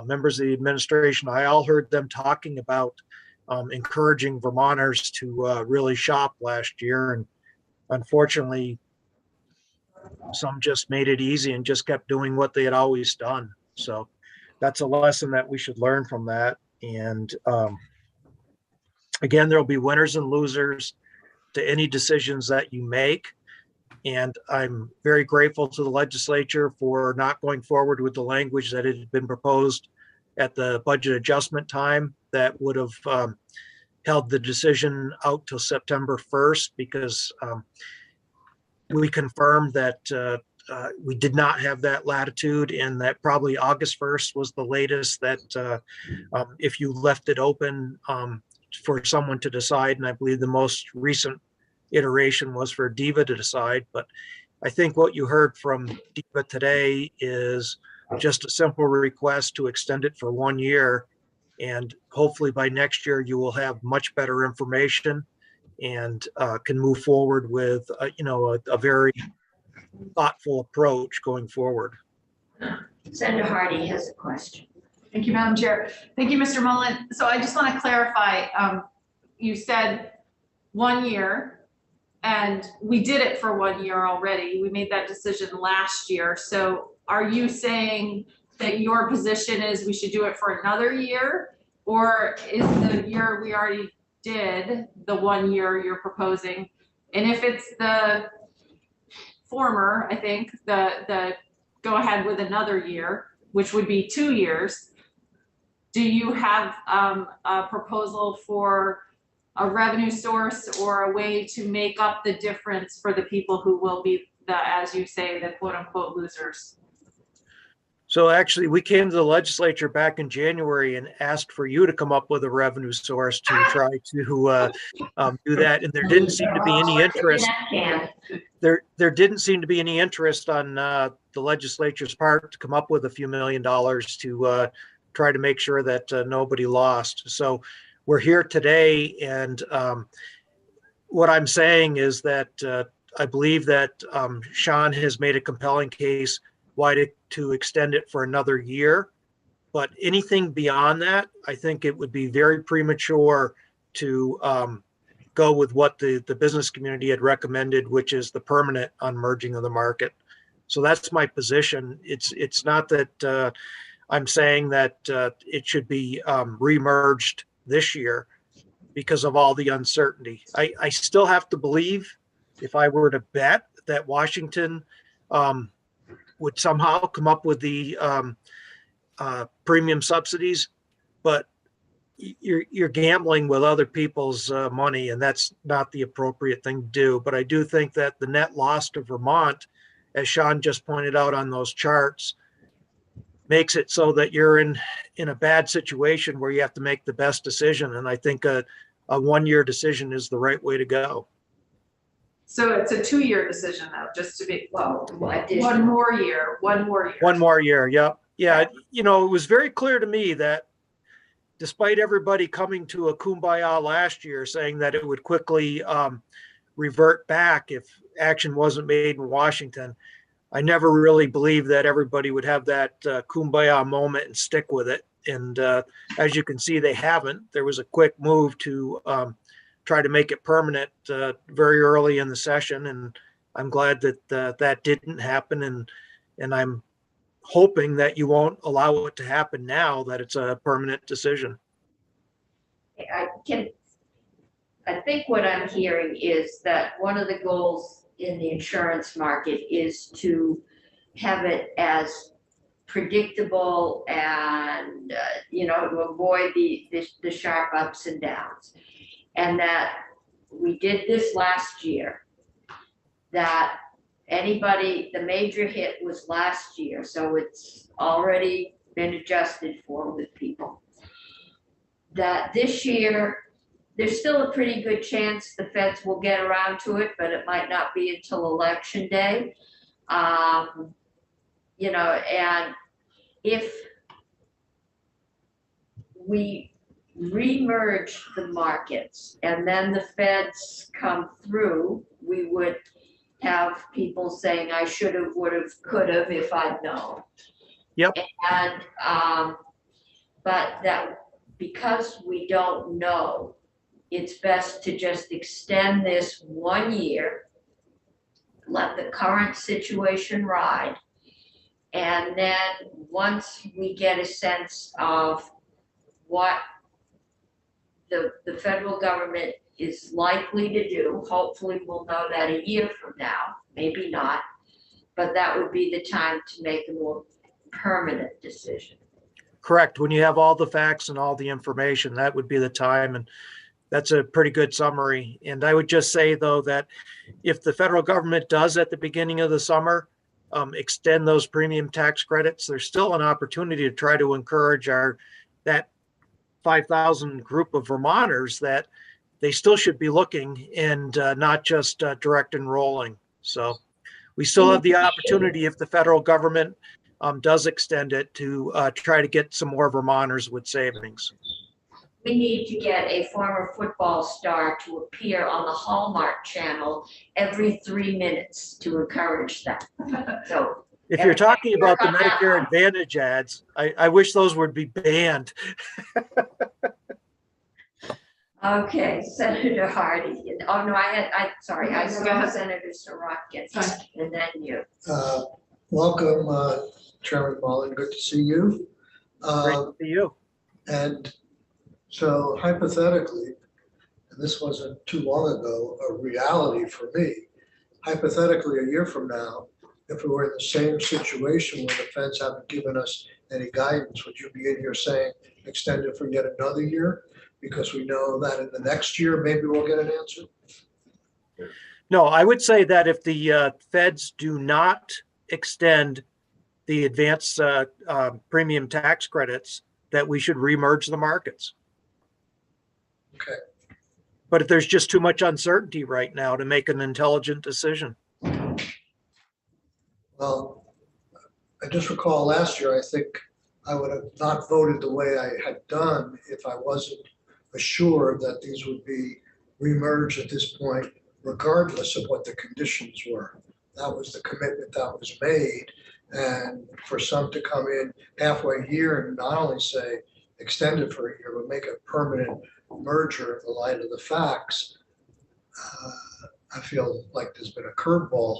members of the administration, I all heard them talking about encouraging Vermonters to really shop last year. And unfortunately, some just made it easy and just kept doing what they had always done. So that's a lesson that we should learn from that. And again, there'll be winners and losers to any decisions that you make. And I'm very grateful to the legislature for not going forward with the language that had been proposed at the budget adjustment time that would have held the decision out till September 1st, because we confirmed that we did not have that latitude, and that probably August 1st was the latest that if you left it open for someone to decide, and I believe the most recent iteration was for DEVA to decide. But I think what you heard from DEVA today is just a simple request to extend it for 1 year. And hopefully by next year, you will have much better information and can move forward with, a very thoughtful approach going forward.
Senator Hardy has a question.
Thank you, Madam Chair. Thank you, Mr. Mullen. So I just want to clarify, you said 1 year, and we did it for 1 year already. We made that decision last year. So are you saying that your position is we should do it for another year? Or is the year we already did the 1 year you're proposing? And if it's the former, I think, the go ahead with another year, which would be 2 years, do you have a proposal for a revenue source or a way to make up the difference for the people who will be as you say, the quote unquote losers?
So actually, we came to the legislature back in January and asked for you to come up with a revenue source to try to do that. And there didn't seem to be any interest. There didn't seem to be any interest on the legislature's part to come up with a few $1 million to try to make sure that nobody lost. So we're here today, and what I'm saying is that I believe that Sean has made a compelling case why to extend it for another year. But anything beyond that, I think it would be very premature to go with what the business community had recommended, which is the permanent unmerging of the market. So that's my position. It's not that I'm saying that it should be remerged this year because of all the uncertainty. I still have to believe, if I were to bet, that Washington would somehow come up with the premium subsidies, but you're gambling with other people's money, and that's not the appropriate thing to do. But I do think that the net loss to Vermont, as Sean just pointed out on those charts, makes it so that you're in a bad situation where you have to make the best decision. And I think a 1 year decision is the right way to go.
So it's a 2 year decision though, just to be,
Well,
one more year.
1 more year. Yep. Yeah. It was very clear to me that despite everybody coming to a kumbaya last year saying that it would quickly revert back if action wasn't made in Washington, I never really believed that everybody would have that kumbaya moment and stick with it. And as you can see, they haven't. There was a quick move to try to make it permanent very early in the session. And I'm glad that that didn't happen. And I'm hoping that you won't allow it to happen now that it's a permanent decision.
I think what I'm hearing is that one of the goals in the insurance market is to have it as predictable and to avoid the sharp ups and downs, and that we did this last year, that the major hit was last year, so it's already been adjusted for with people. That this year, there's still a pretty good chance the feds will get around to it, but it might not be until election day. You know, and if we remerge the markets and then the feds come through, we would have people saying, I should have, would have, could have if I'd known.
Yep.
And, but that because we don't know, it's best to just extend this 1 year, let the current situation ride. And then once we get a sense of what the federal government is likely to do, hopefully we'll know that a year from now, maybe not, but that would be the time to make a more permanent decision.
Correct. When you have all the facts and all the information, that would be the time. And that's a pretty good summary. And I would just say, though, that if the federal government does at the beginning of the summer extend those premium tax credits, there's still an opportunity to try to encourage that 5,000 group of Vermonters that they still should be looking and not just direct enrolling. So we still have the opportunity, if the federal government does extend it, to try to get some more Vermonters with savings.
We need to get a former football star to appear on the Hallmark Channel every 3 minutes to encourage that. So
If you're talking about the Medicare Advantage ads, I wish those would be banned.
okay, Senator Hardy. Oh no, I saw Senator Sorokin, and then you.
Welcome, Chairman Mullen. Good to see you.
Great to see you.
And so hypothetically, and this wasn't too long ago, a reality for me, hypothetically, a year from now, if we were in the same situation where the feds haven't given us any guidance, would you be in here saying extend it for yet another year? Because we know that in the next year, maybe we'll get an answer?
No, I would say that if the feds do not extend the advanced premium tax credits, that we should remerge the markets.
Okay.
But if there's just too much uncertainty right now to make an intelligent decision.
Well, I just recall last year, I think I would have not voted the way I had done if I wasn't assured that these would be remerged at this point, regardless of what the conditions were. That was the commitment that was made. And for some to come in halfway here and not only say extend it for a year, but make a permanent merger in the light of the facts, I feel like there's been a curveball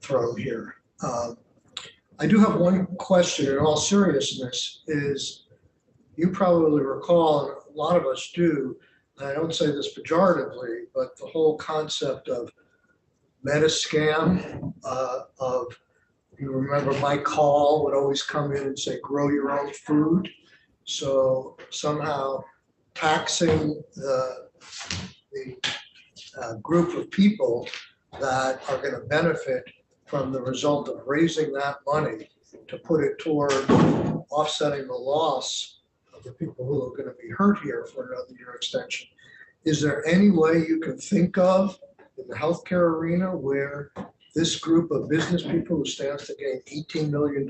thrown here. I do have one question in all seriousness is, you probably recall, and a lot of us do, and I don't say this pejoratively, but the whole concept of Metascam, you remember Mike Hall would always come in and say, grow your own food. So somehow taxing the group of people that are going to benefit from the result of raising that money to put it toward offsetting the loss of the people who are going to be hurt here for another year extension. Is there any way you can think of in the healthcare arena where this group of business people who stands to gain $18 million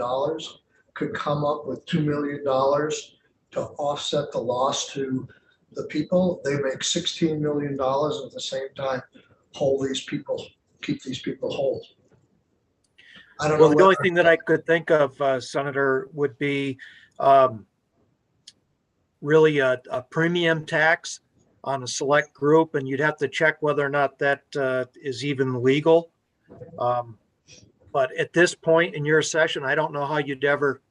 could come up with $2 million to offset the loss to the people? They make $16 million and at the same time hold these people, keep these people whole. I don't know.
Well, the only thing that I could think of, Senator, would be really a premium tax on a select group, and you'd have to check whether or not that is even legal. But at this point in your session, I don't know how you'd ever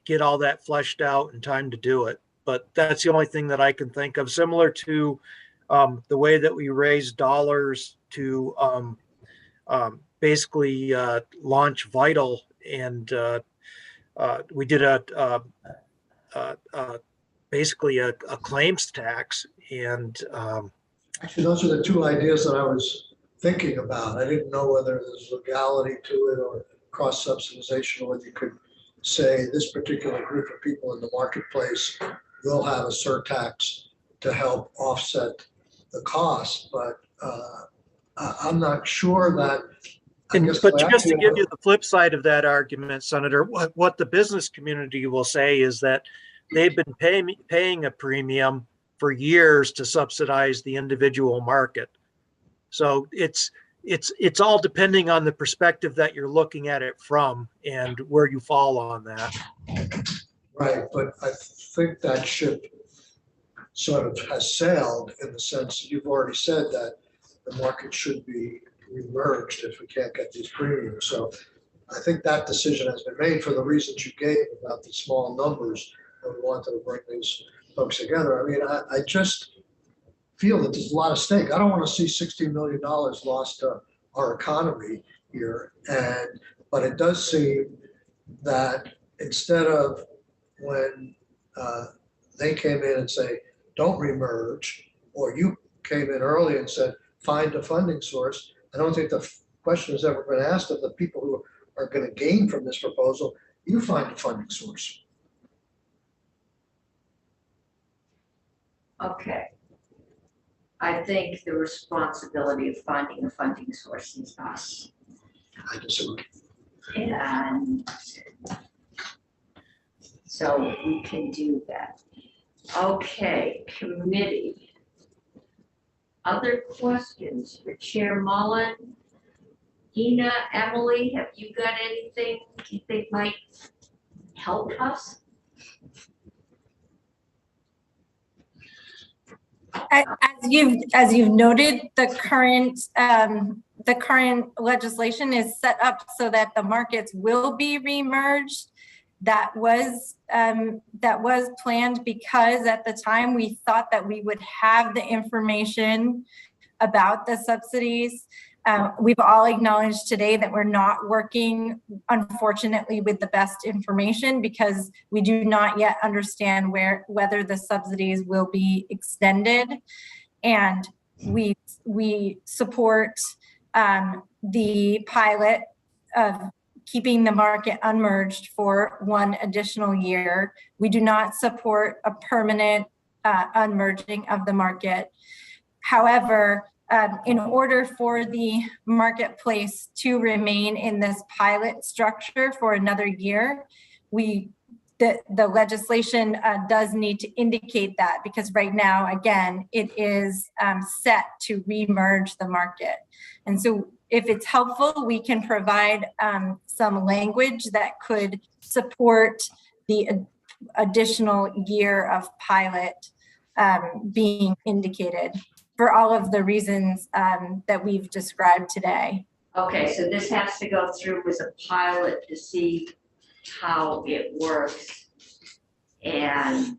get all that fleshed out in time to do it. But that's the only thing that I can think of, similar to the way that we raise dollars to basically launch Vital, and we did basically a claims tax. And
actually, those are the two ideas that I was thinking about. I didn't know whether there's legality to it or cross subsidization, or whether you could say this particular group of people in the marketplace will have a surtax to help offset the cost, but I'm not sure that.
But just to give you the flip side of that argument, Senator, what the business community will say is that they've been paying a premium for years to subsidize the individual market. So it's all depending on the perspective that you're looking at it from and where you fall on that.
Right, but I think that ship sort of has sailed in the sense that you've already said that the market should be remerged if we can't get these premiums. So I think that decision has been made for the reasons you gave about the small numbers that we wanted to bring these folks together. I mean, I just feel that there's a lot of stake. I don't want to see $16 million lost to our economy here. But it does seem that instead of when they came in and say, don't remerge, or you came in early and said, find a funding source, I don't think the question has ever been asked of the people who are going to gain from this proposal. You find a funding source.
Okay. I think the responsibility of finding a funding source is us.
I disagree.
And so we can do that. Okay, committee. Other questions for Chair Mullen? Ina, Emily, have you got anything you think might help us?
As you've noted, the current legislation is set up so that the markets will be remerged. That was planned because at the time we thought that we would have the information about the subsidies. We've all acknowledged today that we're not working, unfortunately, with the best information because we do not yet understand whether the subsidies will be extended. And we support the pilot of keeping the market unmerged for one additional year. We do not support a permanent unmerging of the market. However, in order for the marketplace to remain in this pilot structure for another year, the legislation does need to indicate that, because right now, again, it is set to remerge the market. And so if it's helpful, we can provide some language that could support the additional year of pilot being indicated for all of the reasons that we've described today.
Okay, so this has to go through as a pilot to see how it works. And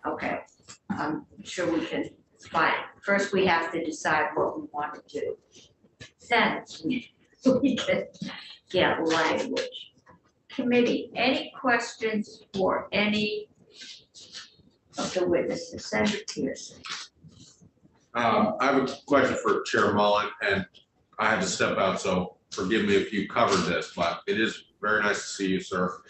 okay, I'm sure we can find. First, we have to decide what we want to do. Then we can get language. Committee, any questions for any of the witnesses? Senator Pearson.
I have a question for Chair Mullen, and I had to step out, so forgive me if you covered this, but it is very nice to see you, sir.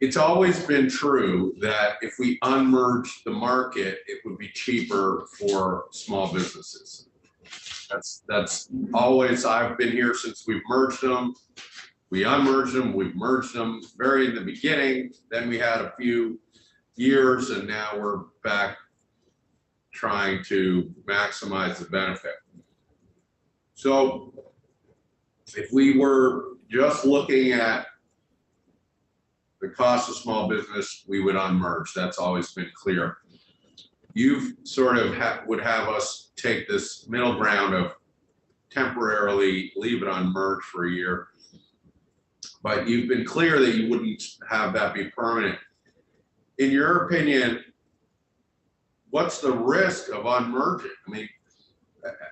It's always been true that if we unmerge the market, it would be cheaper for small businesses. That's always, I've been here since we've merged them. We unmerged them, we've merged them very in the beginning, then we had a few years, and now we're back trying to maximize the benefit. So if we were just looking at the cost of small business, we would unmerge. That's always been clear. You've sort of would have us take this middle ground of temporarily leave it unmerged for a year. But you've been clear that you wouldn't have that be permanent. In your opinion, what's the risk of unmerging? I mean,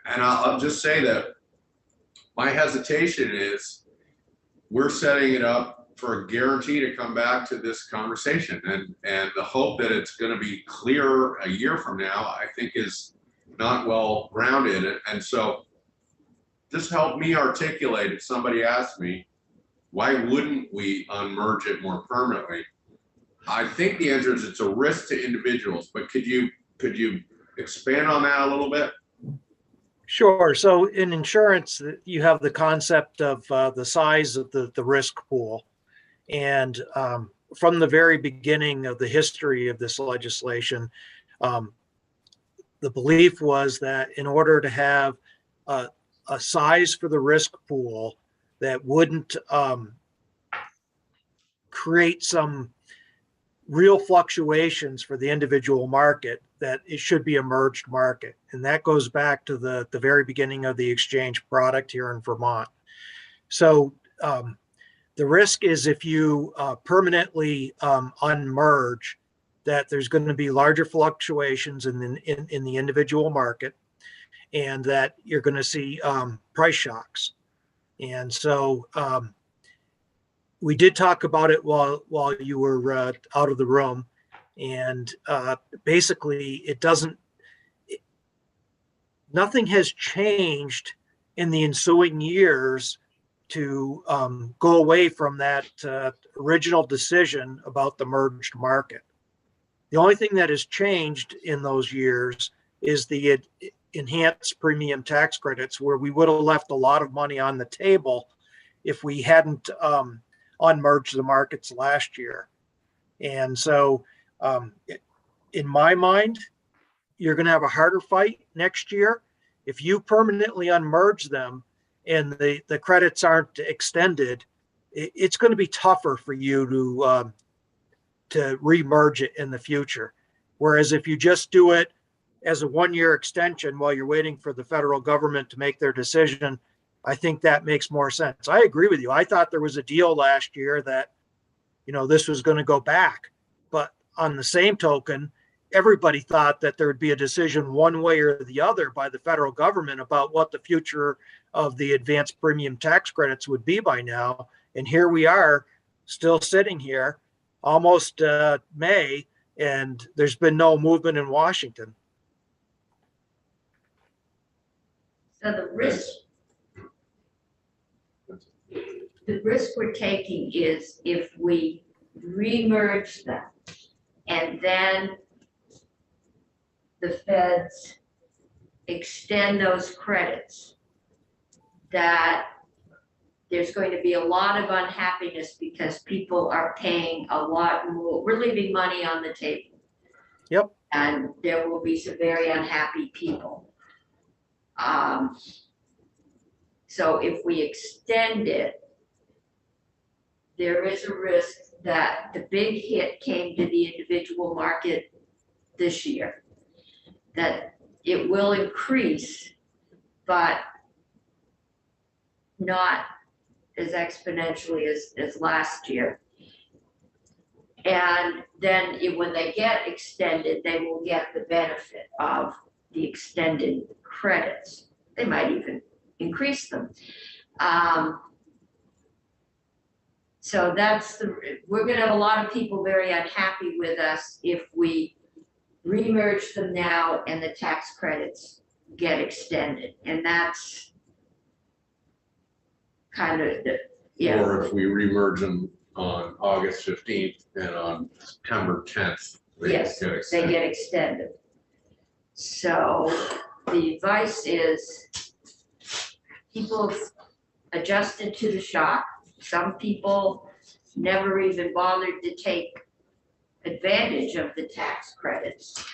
and I'll just say that my hesitation is we're setting it up for a guarantee to come back to this conversation, and the hope that it's gonna be clear a year from now, I think is not well grounded. And so just help me articulate, if somebody asks me, why wouldn't we unmerge it more permanently? I think the answer is it's a risk to individuals, but could you expand on that a little bit?
Sure. So in insurance, you have the concept of the size of the risk pool. And from the very beginning of the history of this legislation, the belief was that in order to have a size for the risk pool that wouldn't create some real fluctuations for the individual market, that it should be a merged market. And that goes back to the very beginning of the exchange product here in Vermont. So the risk is if you permanently unmerge, that there's going to be larger fluctuations in the individual market, and that you're going to see price shocks. And so we did talk about it while you were out of the room, and basically nothing has changed in the ensuing years to go away from that original decision about the merged market. The only thing that has changed in those years is the enhanced premium tax credits, where we would have left a lot of money on the table if we hadn't unmerged the markets last year. And so in my mind, you're going to have a harder fight next year. If you permanently unmerge them and the credits aren't extended, it's going to be tougher for you to remerge it in the future. Whereas if you just do it as a 1-year extension while you're waiting for the federal government to make their decision, I think that makes more sense. I agree with you. I thought there was a deal last year that, this was going to go back. But on the same token, everybody thought that there would be a decision one way or the other by the federal government about what the future of the advanced premium tax credits would be by now. And here we are still sitting here almost May, and there's been no movement in Washington.
So the risk we're taking is if we remerge them and then the feds extend those credits, that there's going to be a lot of unhappiness because people are paying a lot more. We're leaving money on the table.
Yep.
And there will be some very unhappy people. So if we extend it, there is a risk that the big hit came to the individual market this year, that it will increase, but not as exponentially as last year. And then when they get extended, they will get the benefit of the extended credits. They might even increase them. So we're gonna have a lot of people very unhappy with us if we remerge them now and the tax credits get extended. And that's kind of
Or if we remerge them on August 15th and on September 10th, they
get extended. So the advice is people have adjusted to the shock. Some people never even bothered to take advantage of the tax credits.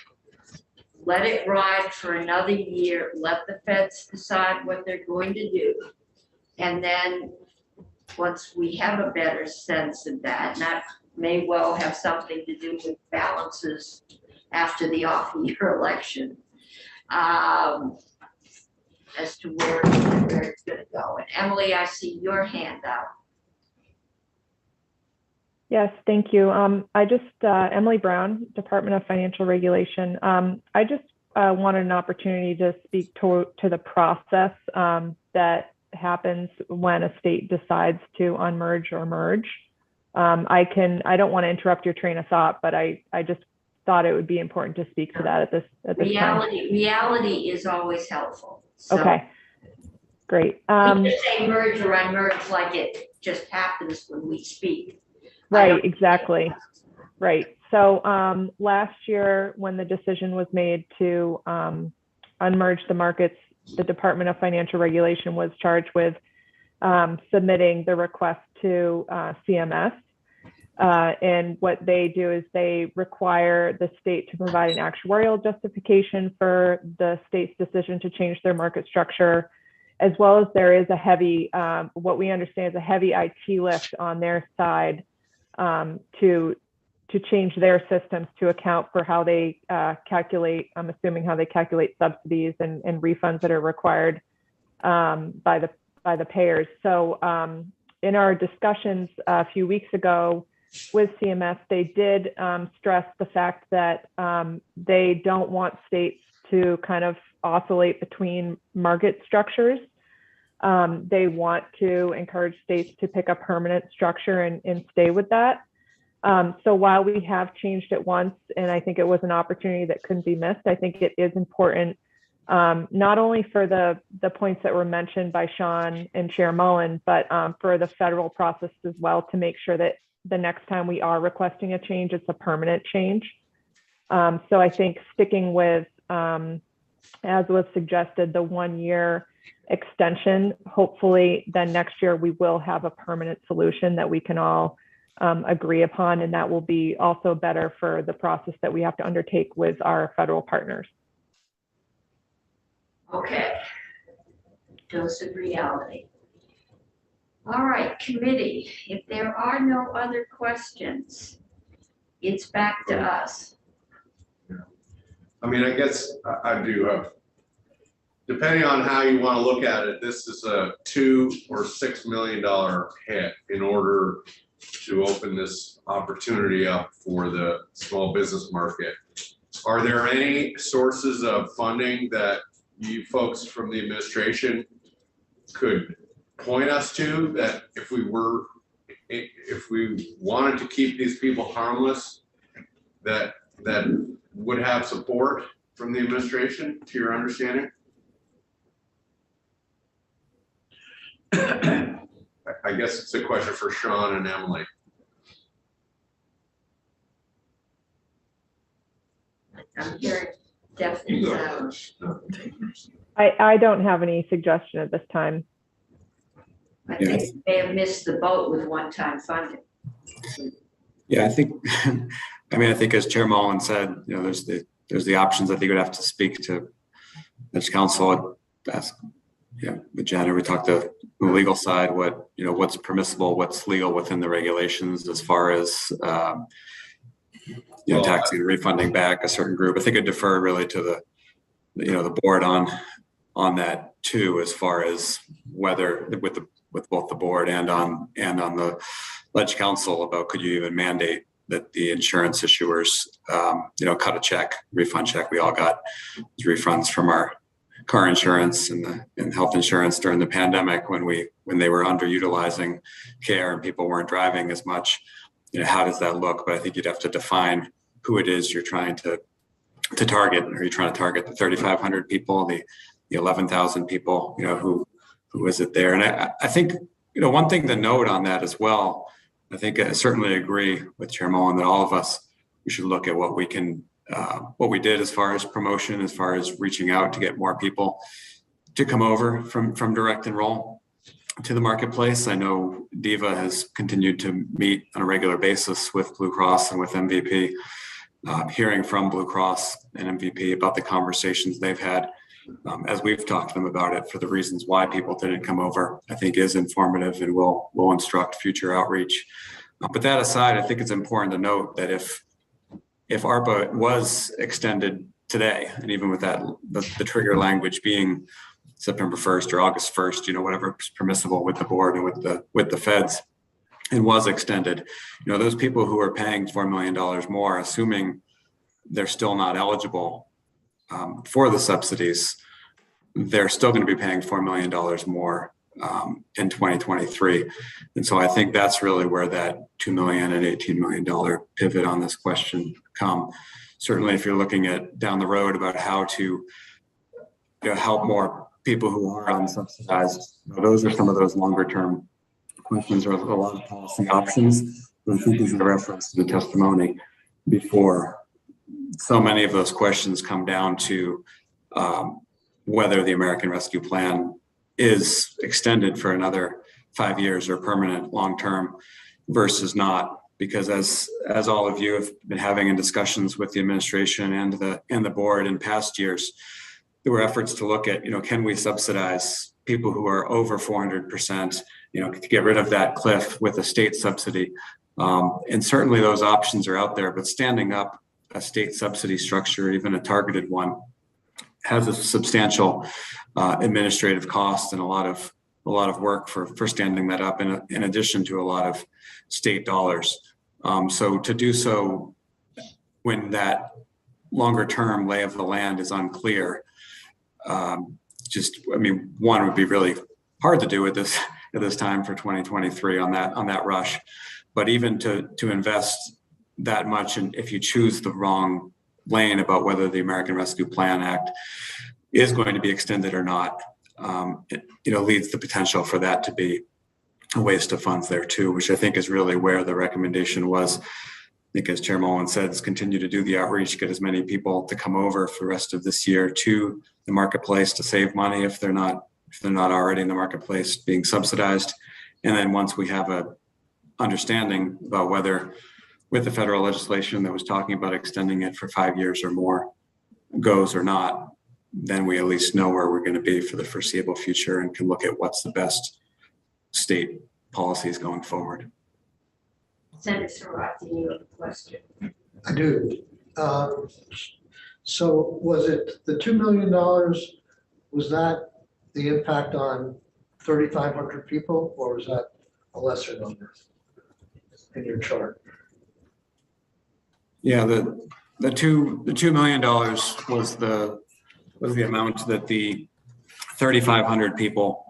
Let it ride for another year. Let the feds decide what they're going to do. And then once we have a better sense of that, and that may well have something to do with balances after the off-year election, as to where it's going to go. And Emily, I see your hand up.
Yes, thank you. Emily Brown, Department of Financial Regulation. I just wanted an opportunity to speak to the process that happens when a state decides to unmerge or merge. I don't want to interrupt your train of thought, but I just thought it would be important to speak to that at this time.
Reality is always helpful. So
Okay, great.
we just say merge or unmerge like it just happens when we speak.
Right, exactly. Right. So last year, when the decision was made to unmerge the markets, the Department of Financial Regulation was charged with submitting the request to CMS. And what they do is they require the state to provide an actuarial justification for the state's decision to change their market structure, as well as there is a heavy, what we understand is a heavy IT lift on their side to change their systems to account for how they calculate, I'm assuming how they calculate subsidies and refunds that are required by the payers. So in our discussions a few weeks ago with CMS, they did stress the fact that they don't want states to kind of oscillate between market structures. They want to encourage states to pick a permanent structure and stay with that. So while we have changed it once, and I think it was an opportunity that couldn't be missed, I think it is important, not only for the points that were mentioned by Sean and Chair Mullen, but for the federal process as well, to make sure that the next time we are requesting a change, it's a permanent change. So I think sticking with, as was suggested, the 1 year extension, hopefully then next year we will have a permanent solution that we can all agree upon, and that will be also better for the process that we have to undertake with our federal partners.
Okay. Dose of reality. All right, committee, if there are no other questions, it's back to us.
I mean, I guess I do have, depending on how you want to look at it, this is a $2 or $6 million hit in order to open this opportunity up for the small business market. Are there any sources of funding that you folks from the administration could point us to, that if we wanted to keep these people harmless, that would have support from the administration, to your understanding? I guess it's a question for Sean and Emily.
I'm hearing definitely.
I don't have any suggestion at this time.
I think we may have missed the boat with one-time funding.
Yeah, I think, I mean, I think as Chair Mullen said, you know, there's the options. I think we'd have to speak to this council, ask, yeah, with Jenna, we talked to the legal side, what, you know, what's permissible, what's legal within the regulations as far as, you know, taxing and refunding back a certain group. I think I'd defer really to the, you know, the board on that too, as far as whether with both the board and on the Ledge Council about, could you even mandate that the insurance issuers, you know, cut a check, refund check. We all got refunds from our car insurance and health insurance during the pandemic when they were underutilizing care and people weren't driving as much. You know, how does that look? But I think you'd have to define who it is you're trying to target. Are you trying to target the 3,500 people, the 11,000 people, you know, who is it there? And I think, you know, one thing to note on that as well, I think I certainly agree with Chair Mullen that all of us, we should look at what we can, what we did as far as promotion, as far as reaching out to get more people to come over from direct enroll to the marketplace. I know DEVA has continued to meet on a regular basis with Blue Cross and with MVP, hearing from Blue Cross and MVP about the conversations they've had. As we've talked to them about it, for the reasons why people didn't come over, I think is informative and will instruct future outreach. But that aside, I think it's important to note that if ARPA was extended today, and even with that, the trigger language being September 1st or August 1st, you know, whatever is permissible with the board and with the feds, and was extended, you know, those people who are paying $4 million more, assuming they're still not eligible for the subsidies, they're still going to be paying $4 million more in 2023. And so I think that's really where that $2 million and $18 million pivot on this question come. Certainly, if you're looking at down the road about how to help more people who are unsubsidized, those are some of those longer term questions, or a lot of policy options. But I think there's a reference to the testimony before. So many of those questions come down to whether the American Rescue Plan is extended for another 5 years or permanent long-term versus not, because as all of you have been having in discussions with the administration and the board in past years, there were efforts to look at, can we subsidize people who are over 400%, to get rid of that cliff with a state subsidy. And certainly those options are out there, but standing up a state subsidy structure, even a targeted one, has a substantial administrative cost and a lot of work for standing that up, in addition to a lot of state dollars. So to do so when that longer term lay of the land is unclear, one would be really hard to do at this time for 2023 on that rush. But even to invest that much, and if you choose the wrong lane about whether the American Rescue Plan Act is going to be extended or not, it leads the potential for that to be a waste of funds there too, which I think is really where the recommendation was. I think, as Chair Mullen said, is continue to do the outreach, get as many people to come over for the rest of this year to the marketplace to save money if they're not already in the marketplace being subsidized. And then once we have a understanding about whether, with the federal legislation that was talking about extending it for 5 years or more, goes or not, then we at least know where we're going to be for the foreseeable future and can look at what's the best state policies going forward.
Senator Sarati, you have a question.
I do. So was it the $2 million, was that the impact on 3,500 people, or was that a lesser number in your chart?
Yeah, the $2 million was the amount that the 3,500 people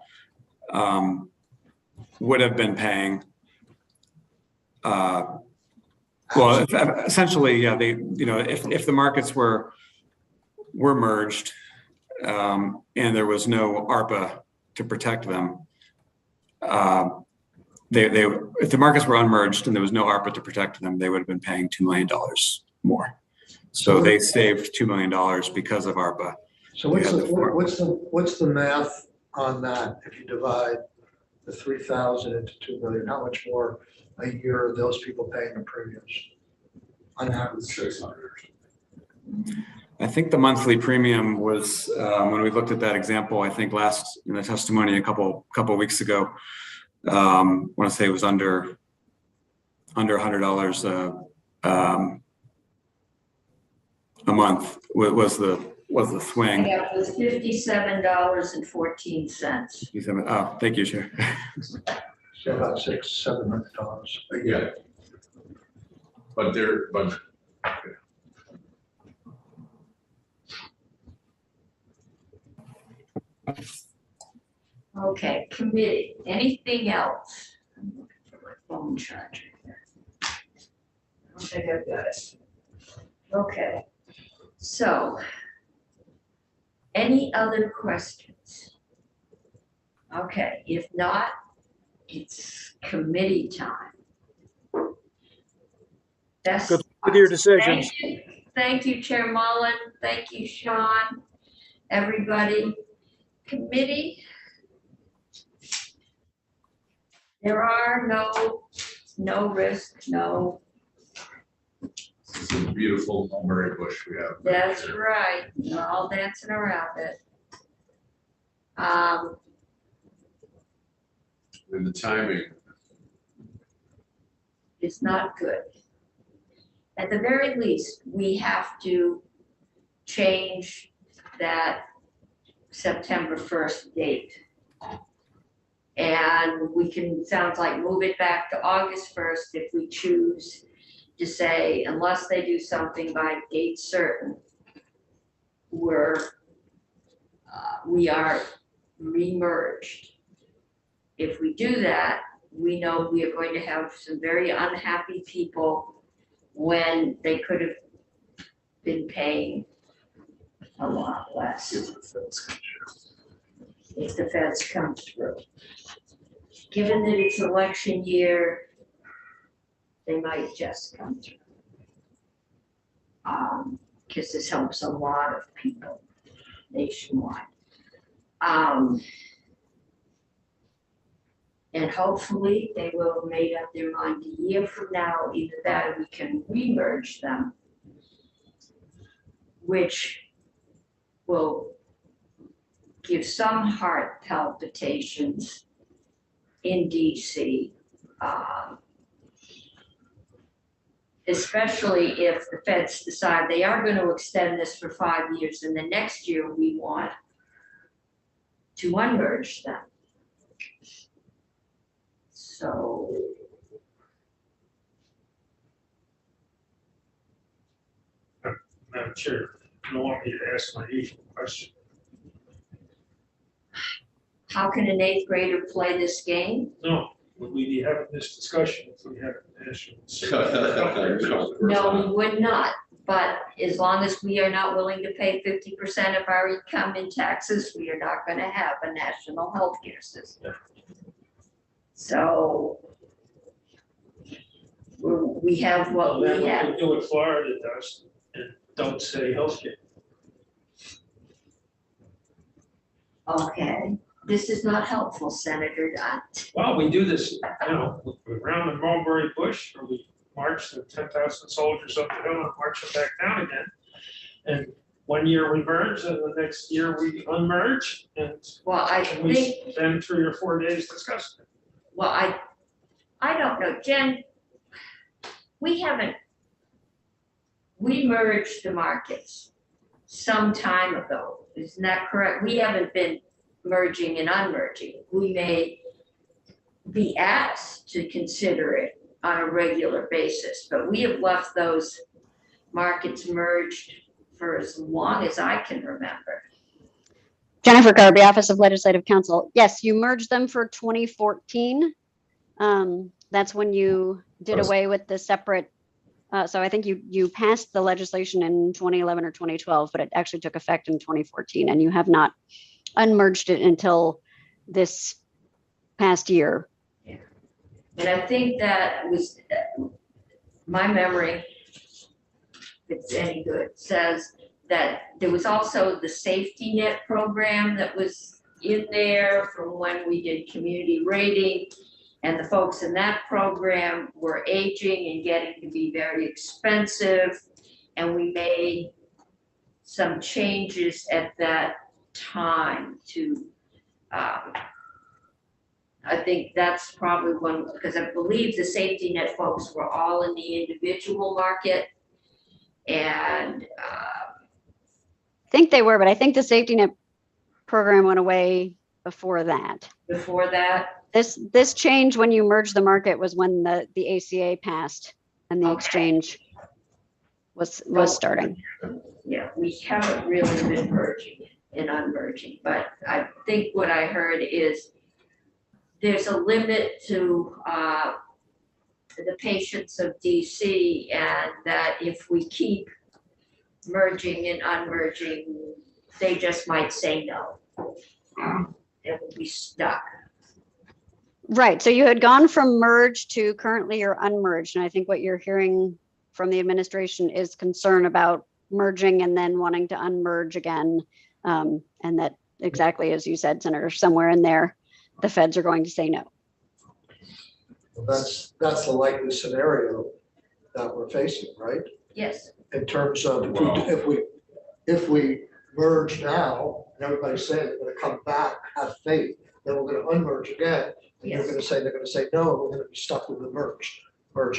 would have been paying. Essentially, yeah, if the markets were merged and there was no ARPA to protect them, if the markets were unmerged and there was no ARPA to protect them, they would have been paying $2 million more. So they saved $2 million because of ARPA.
So what's the math on that? If you divide the 3,000 into 2 million, how much more a year are those people paying the premiums on average?
600.
I think the monthly premium was, when we looked at that example, I think last in the testimony a couple weeks ago, I want to say it was under $100 a month was the swing.
Yeah, it was $57.14.
Oh, thank you, Chair.
So about $700 a year.
But
Okay, committee, anything else? I'm looking for my phone charger here. I don't think I've got it. Okay, so any other questions? Okay, if not, it's committee time. Best
Good with your decisions.
Thank you, Chair Mullen. Thank you, Sean. Everybody. Committee. There are no risk, no.
this is a beautiful mulberry bush we have.
That's right. We're all dancing around it.
And the timing.
It's not good. At the very least, we have to change that September 1st date. And we can, sounds like, move it back to August 1st if we choose to say, unless they do something by date certain, we are remerged. if we do that, we know we are going to have some very unhappy people when they could have been paying a lot less if the feds come through. Given that it's election year, they might just come through. Because this helps a lot of people nationwide. And hopefully they will have made up their mind a year from now, either that or we can re-merge them, which will give some heart palpitations in DC, especially if the feds decide they are going to extend this for 5 years and the next year we want to unmerge them. So
Madam Chair, you don't want me to ask my usual question.
how can an 8th grader play this game?
No, would we be having this discussion if we had a national?
No, we would not, but as long as we are not willing to pay 50% of our income in taxes, we are not gonna have a national healthcare system. So we have what we have.
We do what Florida does and don't say healthcare.
Okay, this is not helpful, Senator Dunt.
Well, we do this, around the Mulberry Bush, where we march the 10,000 soldiers up the hill and march them back down again. And one year we merge, and the next year we unmerge, and
Well, I
we
think,
spend 3 or 4 days discussing it.
well, I don't know, Jen, we merged the markets some time ago, isn't that correct? We haven't been merging and unmerging. We may be asked to consider it on a regular basis, but we have left those markets merged for as long as I can remember.
Jennifer Garby, Office of Legislative Counsel. Yes, you merged them for 2014. That's when you did away with the separate. So I think you passed the legislation in 2011 or 2012, but it actually took effect in 2014, and you have not unmerged it until this past year.
Yeah. And I think that was, my memory, if it's any good, says that there was also the safety net program that was in there from when we did community rating. And the folks in that program were aging and getting to be very expensive. And we made some changes at that time to, I think that's probably one, because I believe the safety net folks were all in the individual market. And
I think they were, but I think the safety net program went away before that.
before that,
This change when you merged the market was when the ACA passed and the
Okay.
exchange was starting.
yeah, we haven't really been merging and unmerging, but I think what I heard is there's a limit to the patience of DC, and that if we keep merging and unmerging, they just might say no. And we'll be stuck.
Right. So you had gone from merge to currently you're unmerged. And I think what you're hearing from the administration is concern about merging and then wanting to unmerge again. And that exactly as you said, Senator, somewhere in there, the feds are going to say no.
Well, that's the likely scenario that we're facing, right?
Yes,
In terms of if we merge now, and everybody's saying they're gonna come back, have faith, then we're gonna unmerge again. And
Yes.
they're gonna say, no, we're gonna be stuck with the merge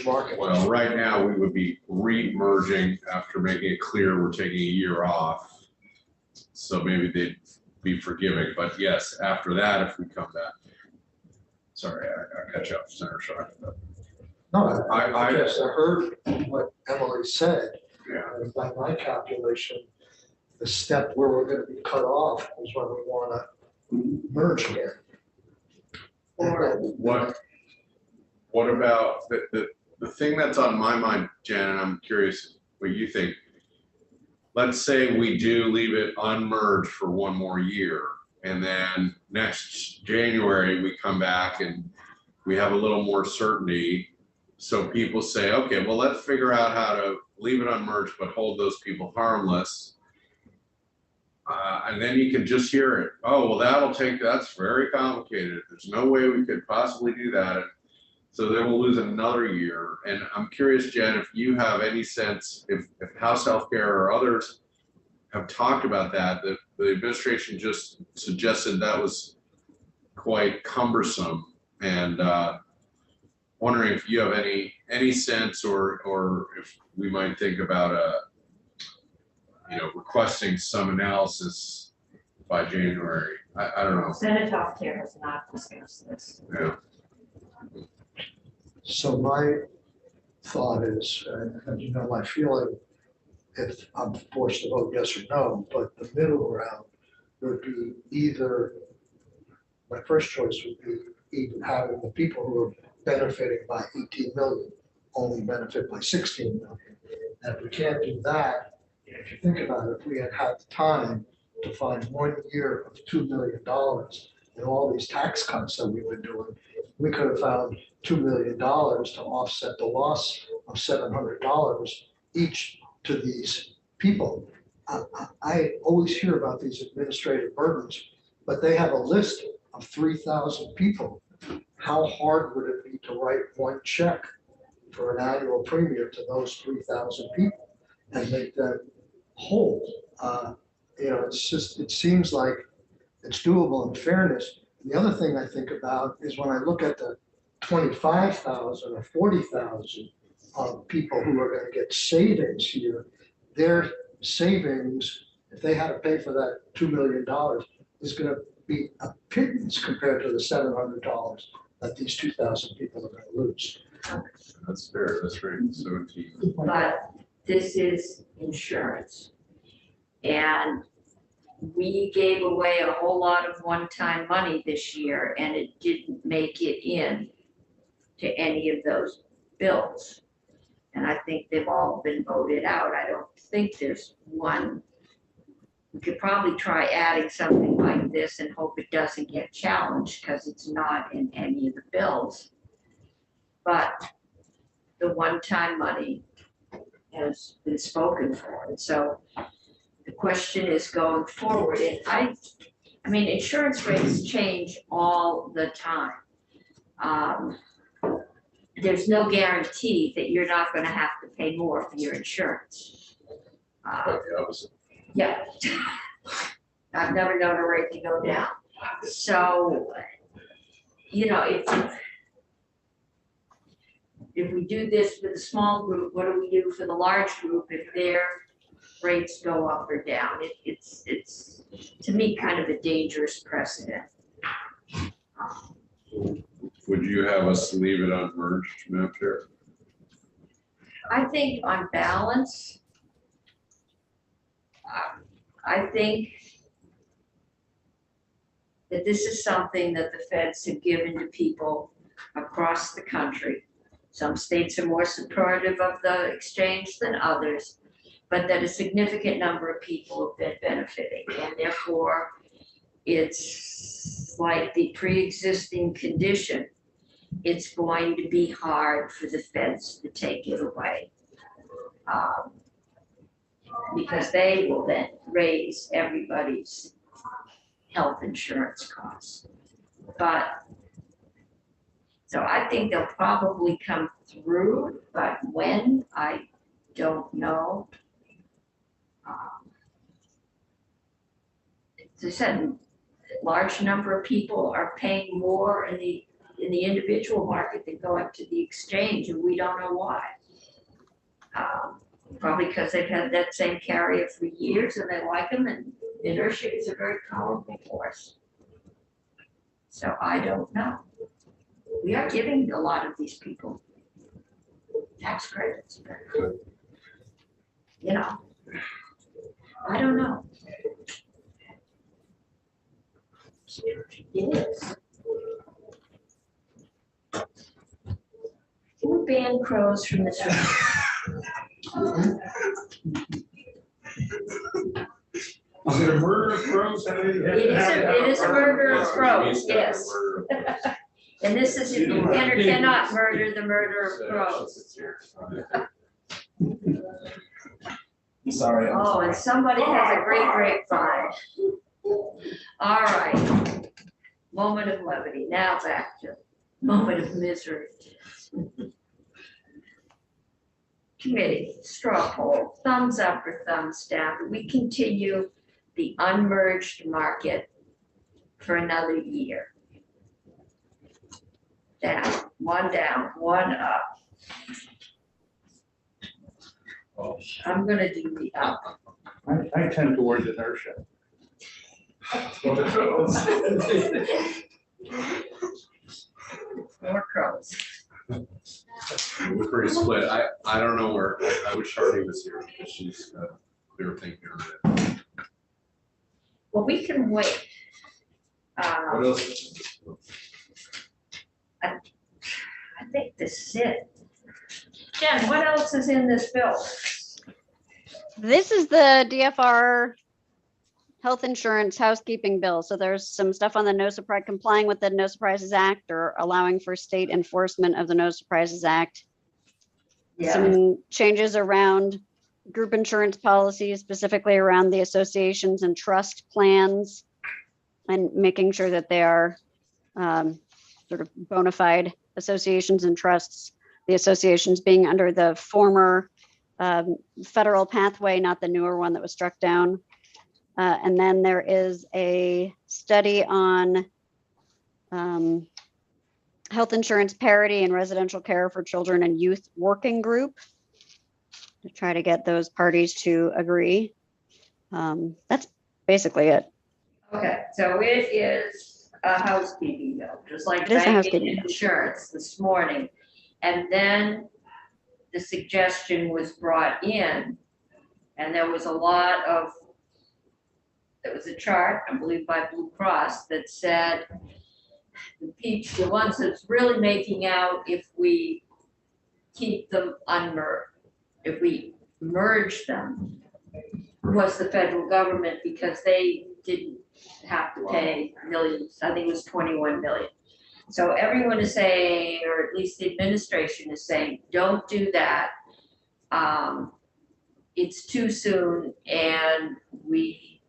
market.
Well, right now, we would be re-merging after making it clear we're taking a year off. So maybe they'd be forgiving, but yes, after that, if we come back. Sorry, I cut you off, Senator Sharp.
No,
I-
guess I heard what Emily said.
Yeah.
And by my calculation, the step where we're gonna be cut off is when we wanna merge again.
Or,
What about the thing that's on my mind, Jen, and I'm curious what you think. Let's say we do leave it unmerged for one more year, and then next January we come back and we have a little more certainty. So people say, okay, well, let's figure out how to leave it unmerged, but hold those people harmless. And then you can just hear it. Oh, well, that's very complicated. There's no way we could possibly do that. So then we'll lose another year. And I'm curious, Jen, if you have any sense, if House Healthcare or others have talked about that, the administration just suggested that was quite cumbersome. And wondering if you have any sense or if we might think about requesting some analysis by January. I don't know.
Senate Healthcare has not discussed this.
Yeah.
So my thought is, and you know my feeling, if I'm forced to vote yes or no, but the middle ground would be either, my first choice would be either having the people who are benefiting by 18 million only benefit by 16 million. And if we can't do that, if you think about it, if we had the time to find 1 year of $2 million and all these tax cuts that we've been doing, we could have found $2 million to offset the loss of $700 each to these people. I always hear about these administrative burdens, but they have a list of 3,000 people. How hard would it be to write one check for an annual premium to those 3,000 people and make them whole? It seems like it's doable in fairness. The other thing I think about is when I look at the 25,000 or 40,000 people who are going to get savings here, their savings, if they had to pay for that $2 million, is going to be a pittance compared to the $700 that these 2,000 people are going to lose.
That's fair. That's right. 17.
But this is insurance. And we gave away a whole lot of one-time money this year, and it didn't make it in to any of those bills. And I think they've all been voted out. I don't think there's one. We could probably try adding something like this and hope it doesn't get challenged because it's not in any of the bills. But the one-time money has been spoken for. And so the question is going forward. And I mean, insurance rates change all the time. There's no guarantee that you're not going to have to pay more for your insurance.
Quite the opposite.
Yeah. I've never known a rate to go down. So, if we do this for the small group, what do we do for the large group if their rates go up or down? It's to me kind of a dangerous precedent.
Would you have us leave it unmerged, Madam Chair?
I think on balance, I think that this is something that the feds have given to people across the country. Some states are more supportive of the exchange than others, but that a significant number of people have been benefiting, and therefore it's like the pre-existing condition. It's going to be hard for the feds to take it away. Because they will then raise everybody's health insurance costs. So I think they'll probably come through, but when, I don't know. As I said, a large number of people are paying more in the individual market than going to the exchange, and we don't know why. Probably because they've had that same carrier for years and they like them, and inertia is a very powerful force. So I don't know. We are giving a lot of these people tax credits, but I don't know. It is. crows from this room.
Is it a murder of crows?
It is a murder of crows, yes. And this is if you can or cannot murder the murder of crows.
Sorry.
Oh, and somebody has a great grapevine. All right. Moment of levity. Now back to moment of misery. Committee, straw poll, thumbs up or thumbs down. We continue the unmerged market for another year. Down, one up. I'm gonna do the up.
I tend towards inertia.
More crows.
We're pretty split. I don't know where, I wish Shirley was here, because she's clear thinking on it.
Well, we can wait.
What else?
I think this is it. Jen, what else is in this bill?
This is the DFR health insurance housekeeping bill. So there's some stuff on the No Surprise, complying with the No Surprises Act or allowing for state enforcement of the No Surprises Act.
Yeah,
Some changes around group insurance policies, specifically around the associations and trust plans, and making sure that they are sort of bona fide associations and trusts. The associations being under the former federal pathway, not the newer one that was struck down. And then there is a study on health insurance parity in residential care for children and youth working group to try to get those parties to agree. That's basically it.
okay, so it is a housekeeping bill, just like
It is a
banking
housekeeping
and
bill.
insurance this morning. And then the suggestion was brought in, and there was a lot of, there was a chart, I believe by Blue Cross, that said the ones that's really making out if we keep them unmerged, if we merge them, was the federal government, because they didn't have to pay millions. I think it was 21 million. So everyone is saying, or at least the administration is saying, don't do that. It's too soon, and we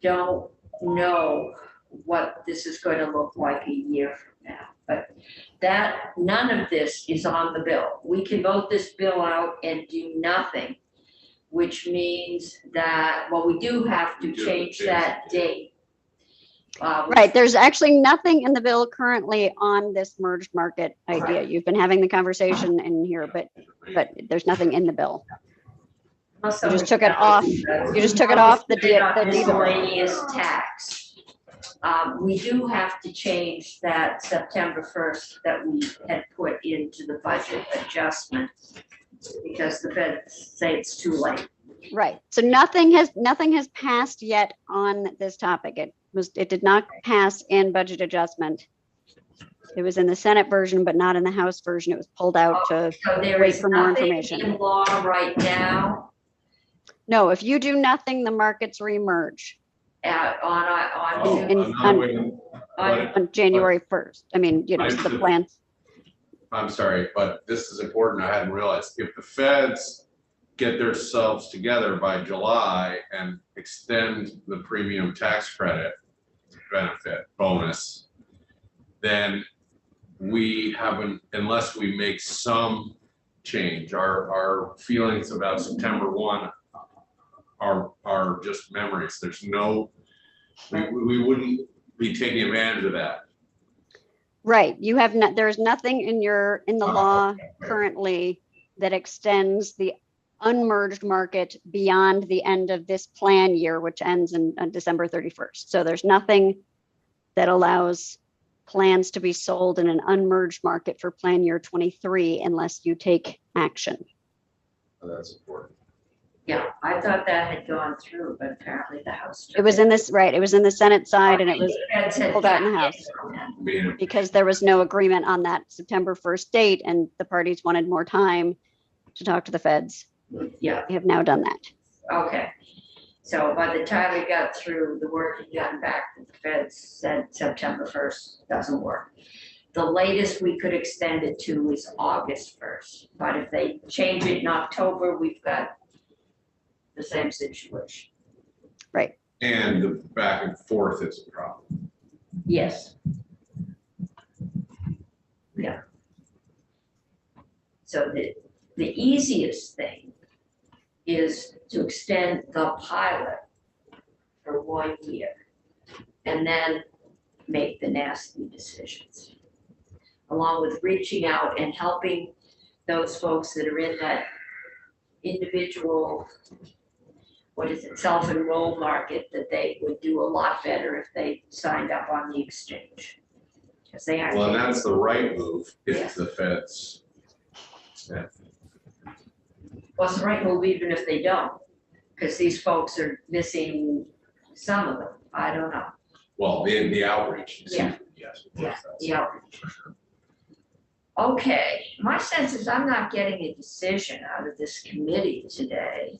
don't know what this is going to look like a year from now. But that, none of this is on the bill. We can vote this bill out and do nothing, which means that, well, we do have to change that date.
Right, there's actually nothing in the bill currently on this merged market idea. You've been having the conversation in here, but there's nothing in the bill. You just took it off. You just took it off the
miscellaneous tax. We do have to change that September 1st that we had put into the budget adjustment, because the feds say it's too late.
Right, so nothing has passed yet on this topic. It did not pass in budget adjustment. It was in the Senate version, but not in the House version. It was pulled out to
So there
wait
is
for more
nothing
information.
in law right now
No, if you do nothing, the markets remerge
on
in-
I'm not waiting, but
on January 1st. I mean, you know,
I
the
should-
plan.
I'm sorry, but this is important. I hadn't realized. If the feds get themselves together by July and extend the premium tax credit benefit bonus, then we haven't, unless we make some change, our feelings about September 1 are just memories. There's no, we wouldn't be taking advantage of that.
Right, you have not, there's nothing in the law currently that extends the unmerged market beyond the end of this plan year, which ends on December 31st. So there's nothing that allows plans to be sold in an unmerged market for plan year 23 unless you take action.
That's important.
Yeah, I thought that had gone through, but apparently the House.
It was in this, right, it was in the Senate side and it was
Ed said
pulled out in the
back
House.
on that.
I mean,
because there was no agreement on that September 1st date and the parties wanted more time to talk to the feds.
Yeah,
We have now done that.
okay. So by the time we got through the work and gotten back, the feds said September 1st doesn't work. The latest we could extend it to is August 1st, but if they change it in October, we've got the same situation.
and the back and forth is a problem.
Yes. Yeah. So the easiest thing is to extend the pilot for 1 year and then make the nasty decisions. Along with reaching out and helping those folks that are in that individual, what is it, self-enroll market, that they would do a lot better if they signed up on the exchange. Because they aren't.
Well, and
getting-
that's the right move
Yeah.
if the feds. Yeah.
Well, it's the right move even if they don't, because these folks are missing some of them. I don't know.
Well, the outreach.
Yeah.
Yes.
Yeah, the outreach. Okay, my sense is I'm not getting a decision out of this committee today.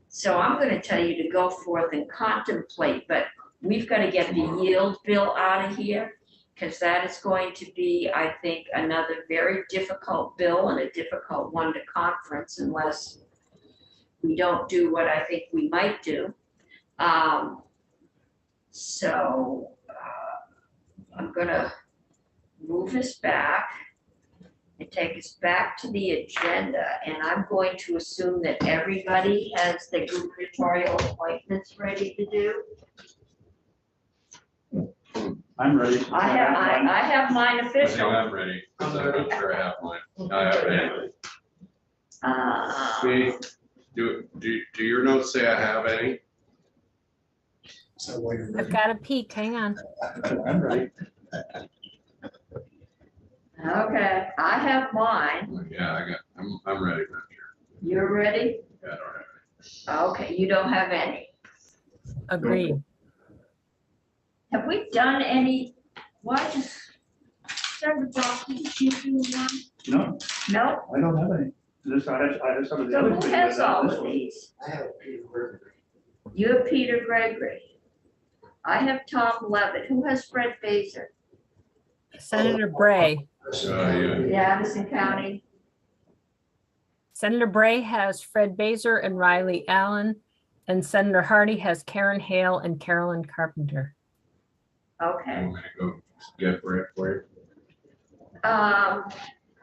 So I'm gonna tell you to go forth and contemplate, but we've gotta get the yield bill out of here. Cause that is going to be, I think, another very difficult bill and a difficult one to conference unless we don't do what I think we might do. So I'm gonna move us back and take us back to the agenda, and I'm going to assume that everybody has the gubernatorial appointments ready to do.
I'm ready.
I have mine
I think
official.
I'm ready, 'cause I'm not sure I have mine. I have it. Me, do your notes say I have any?
So wait a
I've
minute.
got a peek, hang on.
I'm ready.
Okay, I have mine.
Yeah, I'm ready, Madam Chair.
You're ready?
Yeah, I don't have
Okay, you don't have any.
Agreed.
Have we done any, why just, Senator Brocky, did you do one?
No,
No?
I don't have any. I have some of the
So
other.
who
things,
has
but not
all
this
of
one.
these?
I have Peter Gregory.
You have Peter Gregory. I have Tom Levitt. Who has Fred Baser?
Senator Bray.
Yeah.
The Addison County.
Senator Bray has Fred Baser and Riley Allen, and Senator Hardy has Karen Hale and Carolyn Carpenter.
Okay.
You want me to go get Brett for you?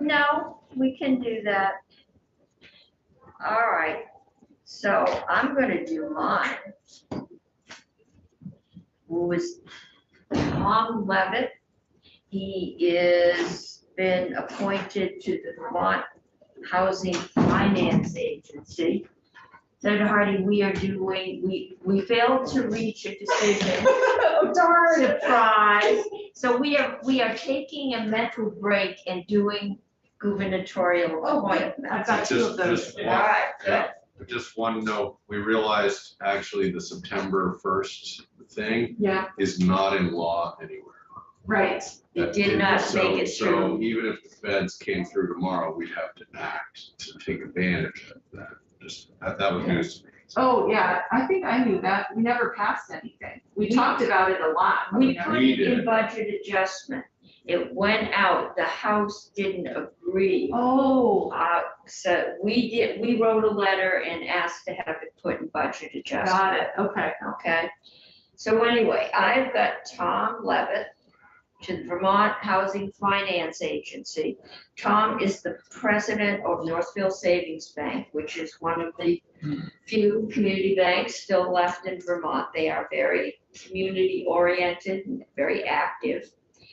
No, we can do that. All right, so I'm gonna do mine. Who is Tom Levitt. He is been appointed to the Vermont Housing Finance Agency. Senator Hardy, we are doing, we failed to reach a decision. Oh, darn. Surprise. So we are taking a mental break and doing gubernatorial appointments.
I've got two of those.
Just
All
one,
right, good.
yeah, just one note, we realized actually the September 1st thing
Yeah,
is not in law anywhere.
right.
It did not
So-
make it
So
through.
even if the feds came through tomorrow, we'd have to act to take advantage of that. Just, that was news to me.
Oh, yeah, I think I knew that. We never passed anything. We talked about it a lot. but
We
never-
put
We
it in
did.
budget adjustment. It went out, the House didn't agree.
Oh,
So we wrote a letter and asked to have it put in budget adjustment.
got it. Okay.
Okay, so anyway, I've got Tom Levitt to the Vermont Housing Finance Agency. Tom is the president of Northfield Savings Bank, which is one of the few community banks still left in Vermont. They are very community oriented and very active.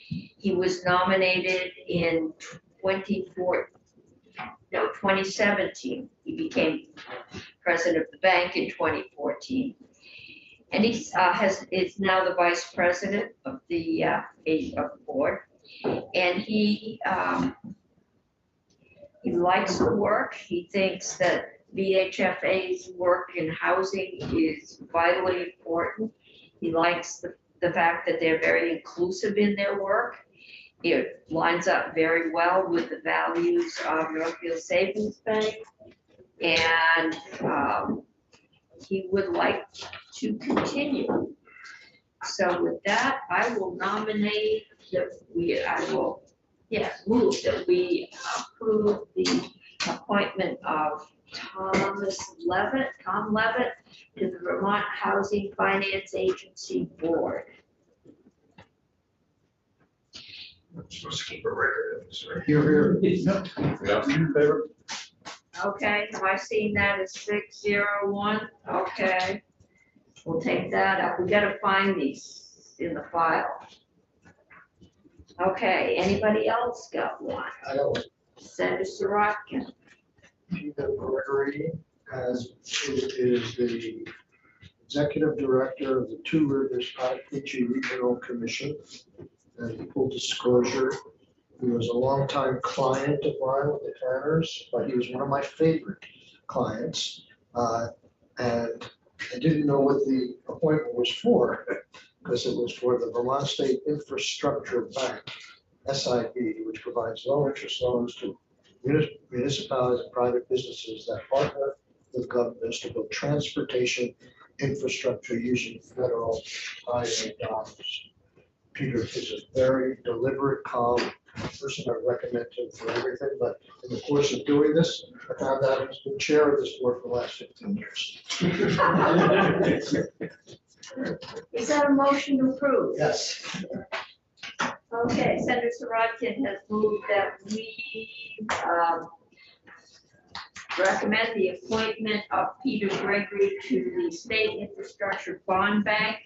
He was nominated in 2017. He became president of the bank in 2014. And he is now the vice president of the board. And he He likes the work. He thinks that VHFA's work in housing is vitally important. He likes the fact that they're very inclusive in their work. It lines up very well with the values of Northfield Savings Bank. And he would like to continue. So with that, I will nominate that move that we approve the appointment of Tom Levitt to the Vermont Housing Finance Agency Board.
I'm supposed to keep a record of this, right?
Here.
Yeah.
In favor?
Okay, have I seen that as 601? Okay. We'll take that up. We gotta find these in the file. Okay, anybody else got one?
I got one.
Senator Sirotkin.
Peter Gregory is the executive director of the Two Rivers Ottaviche Regional Commission. And full disclosure, he was a longtime client of mine with the planners, but he was one of my favorite clients. And I didn't know what the appointment was for, because it was for the Vermont State Infrastructure Bank, SIB, which provides low interest loans to municipalities and private businesses that partner with governments to build transportation infrastructure using federal highway dollars. Peter is a very deliberate, calm person. I recommend him for everything, but in the course of doing this, I found out he's been chair of this board for the last 15 years.
Is that a motion to approve?
Yes.
Okay, Senator Sirotkin has moved that we recommend the appointment of Peter Gregory to the State Infrastructure Bond Bank.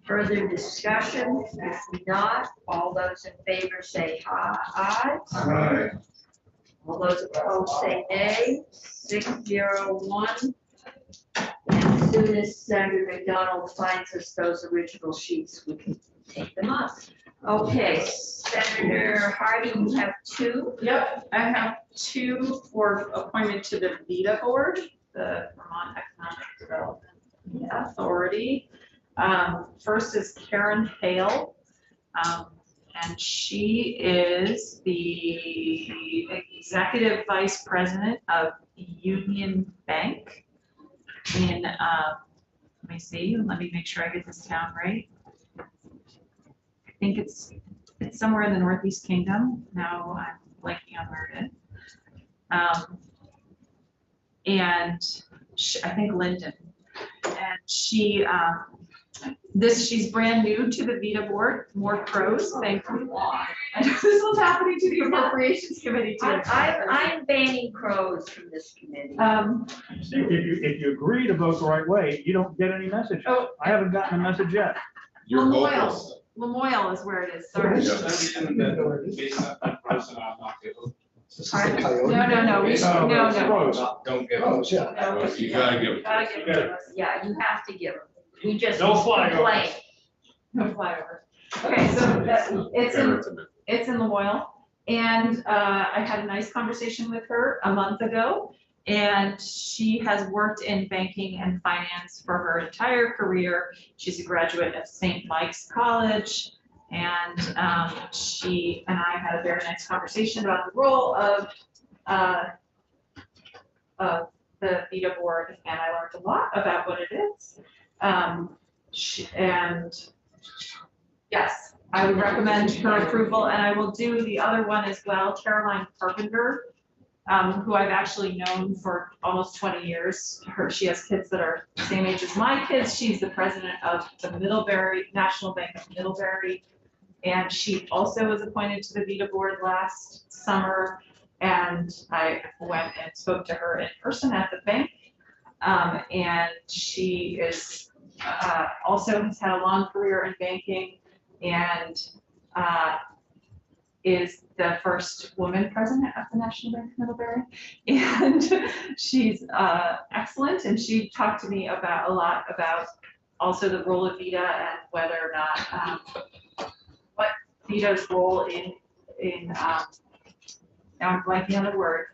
Further discussion? If not, all those in favor say aye.
Aye.
All those opposed say nay. 601. As soon as Senator McDonald finds us those original sheets, we can take them up. Okay, Senator Hardy, you have two.
Yep, I have two for appointed to the VITA board, the Vermont Economic Development Authority. First is Karen Hale, and she is the Executive Vice President of Union Bank in, let me make sure I get this down right. I think it's somewhere in the Northeast Kingdom. Now I'm blanking on where it is. And I think Linden. And she's brand new to the VITA board, more pros, thankfully. And this was happening to the Appropriations Committee too.
I'm banning crows from this committee.
If you agree to vote the right way, you don't get any message.
Oh.
I haven't gotten a message yet.
You're
Lamoille.
hopeless.
Lamoille is where it is, sorry.
Yeah.
Pardon?
No,
Don't give
Oh,
up.
yeah.
You gotta give it.
Gotta give it to us. Yeah, you have to give them. We just
No flyover.
complain.
No flyover. Okay, so it's in Lamoille. And I had a nice conversation with her a month ago. And she has worked in banking and finance for her entire career. She's a graduate of St. Mike's College. And she and I had a very nice conversation about the role of the VITA board, and I learned a lot about what it is. And yes, I would recommend her approval, and I will do the other one as well, Caroline Carpenter, who I've actually known for almost 20 years. She has kids that are the same age as my kids. She's the president of the National Bank of Middlebury. And she also was appointed to the VITA board last summer. And I went and spoke to her in person at the bank. And she is also has had a long career in banking and is the first woman president of the National Bank of Middlebury. And she's excellent. And she talked to me about a lot about also the role of VITA and whether or not what VITA's role in now I'm blanking on the word.